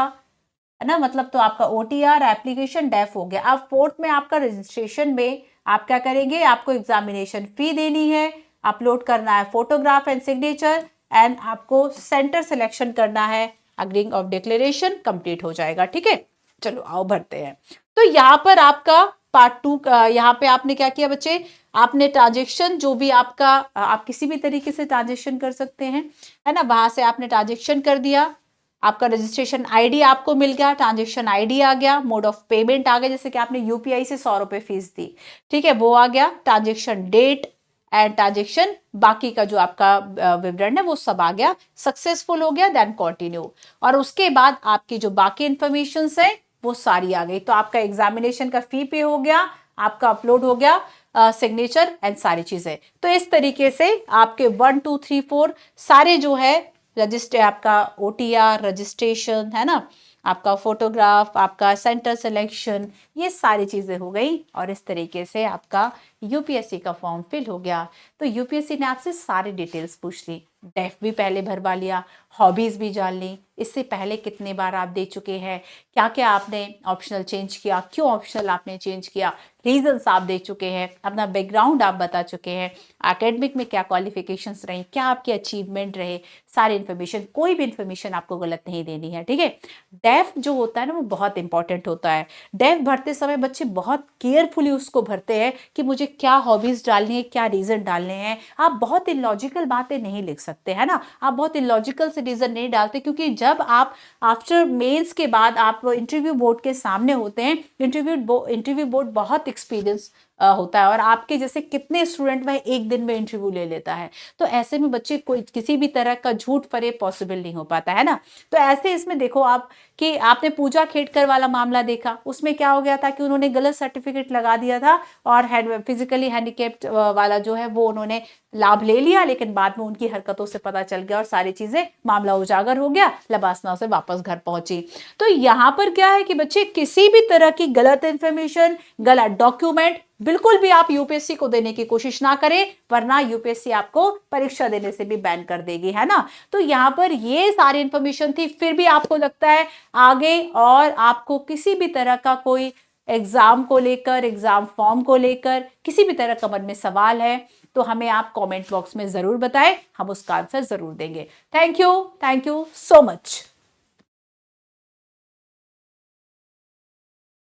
A: है ना, मतलब तो आपका ओटीआर, एप्लीकेशन, डेफ हो गया। अब 4th में आपका रजिस्ट्रेशन में आप क्या करेंगे, आपको एग्जामिनेशन फी देनी है, अपलोड करना है फोटोग्राफ एंड सिग्नेचर, एंड आपको सेंटर सिलेक्शन करना है, अग्रीइंग ऑफ डिक्लेरेशन कंप्लीट हो जाएगा, ठीक है। चलो आओ भरते हैं। तो यहाँ पर आपका पार्ट 2 का, यहाँ पे आपने क्या किया बच्चे, आपने ट्रांजेक्शन जो भी आपका, आप किसी भी तरीके से ट्रांजेक्शन कर सकते हैं, है ना, वहां से आपने ट्रांजेक्शन कर दिया, आपका रजिस्ट्रेशन आईडी आपको मिल गया, ट्रांजेक्शन आईडी आ गया, मोड ऑफ पेमेंट आ गया, जैसे कि आपने यूपीआई से 100 रुपए फीस दी, ठीक है, वो आ गया, ट्रांजेक्शन डेट एंड ट्रांजेक्शन, बाकी का जो आपका विवरण है वो सब आ गया, सक्सेसफुल हो गया, देन कंटिन्यू। और उसके बाद आपकी जो बाकी इंफॉर्मेशन है वो सारी आ गई। तो आपका एग्जामिनेशन का फी पे हो गया, आपका अपलोड हो गया सिग्नेचर एंड सारी चीजें। तो इस तरीके से आपके 1, 2, 3, 4 सारे जो है रजिस्टर, आपका ओटीआर, रजिस्ट्रेशन, है ना, आपका फोटोग्राफ, आपका सेंटर सिलेक्शन, ये सारी चीजें हो गई। और इस तरीके से आपका यूपीएससी का फॉर्म फिल हो गया। तो यूपीएससी ने आपसे सारी डिटेल्स पूछ ली, डेफ भी पहले भरवा लिया, हॉबीज भी जान ली, इससे पहले कितने बार आप दे चुके हैं, क्या क्या आपने ऑप्शनल चेंज किया, क्यों ऑप्शनल आपने चेंज किया, रीजंस आप दे चुके हैं, अपना बैकग्राउंड आप बता चुके हैं, एकेडमिक में क्या क्वालिफिकेशंस रही, क्या आपके अचीवमेंट रहे, सारी इन्फॉर्मेशन, कोई भी इन्फॉर्मेशन आपको गलत नहीं देनी है, ठीक है। डेफ जो होता है ना वो बहुत इंपॉर्टेंट होता है। डेफ भरते समय बच्चे बहुत केयरफुली उसको भरते हैं कि मुझे क्या हॉबीज डालनी है, क्या रीजन डालने हैं। आप बहुत इलॉजिकल बातें नहीं लिख सकते, है ना, आप बहुत इलॉजिकल से रीजन नहीं डालते, क्योंकि जब आप आफ्टर मेंस के बाद आप इंटरव्यू बोर्ड के सामने होते हैं, इंटरव्यू बोर्ड बहुत एक्सपीरियंस होता है और आपके जैसे कितने स्टूडेंट वह एक दिन में इंटरव्यू ले लेता है। तो ऐसे में बच्चे कोई किसी भी तरह का झूठ फरेब पॉसिबल नहीं हो पाता है ना। तो ऐसे इसमें देखो आप कि आपने पूजा खेड़कर वाला मामला देखा, उसमें क्या हो गया था कि उन्होंने गलत सर्टिफिकेट लगा दिया था और फिजिकली हैंडीकेप्ड वाला जो है वो उन्होंने लाभ ले लिया, लेकिन बाद में उनकी हरकतों से पता चल गया और सारी चीजें, मामला उजागर हो गया, लबासना से वापस घर पहुंची। तो यहां पर क्या है कि बच्चे किसी भी तरह की गलत इंफॉर्मेशन, गलत डॉक्यूमेंट बिल्कुल भी आप यूपीएससी को देने की कोशिश ना करें, वरना यूपीएससी आपको परीक्षा देने से भी बैन कर देगी, है ना। तो यहां पर ये सारी इंफॉर्मेशन थी, फिर भी आपको लगता है आगे और आपको किसी भी तरह का कोई एग्जाम को लेकर, एग्जाम फॉर्म को लेकर किसी भी तरह का मन में सवाल है, तो हमें आप कमेंट बॉक्स में जरूर बताएं, हम उसका आंसर जरूर देंगे। Thank you so much.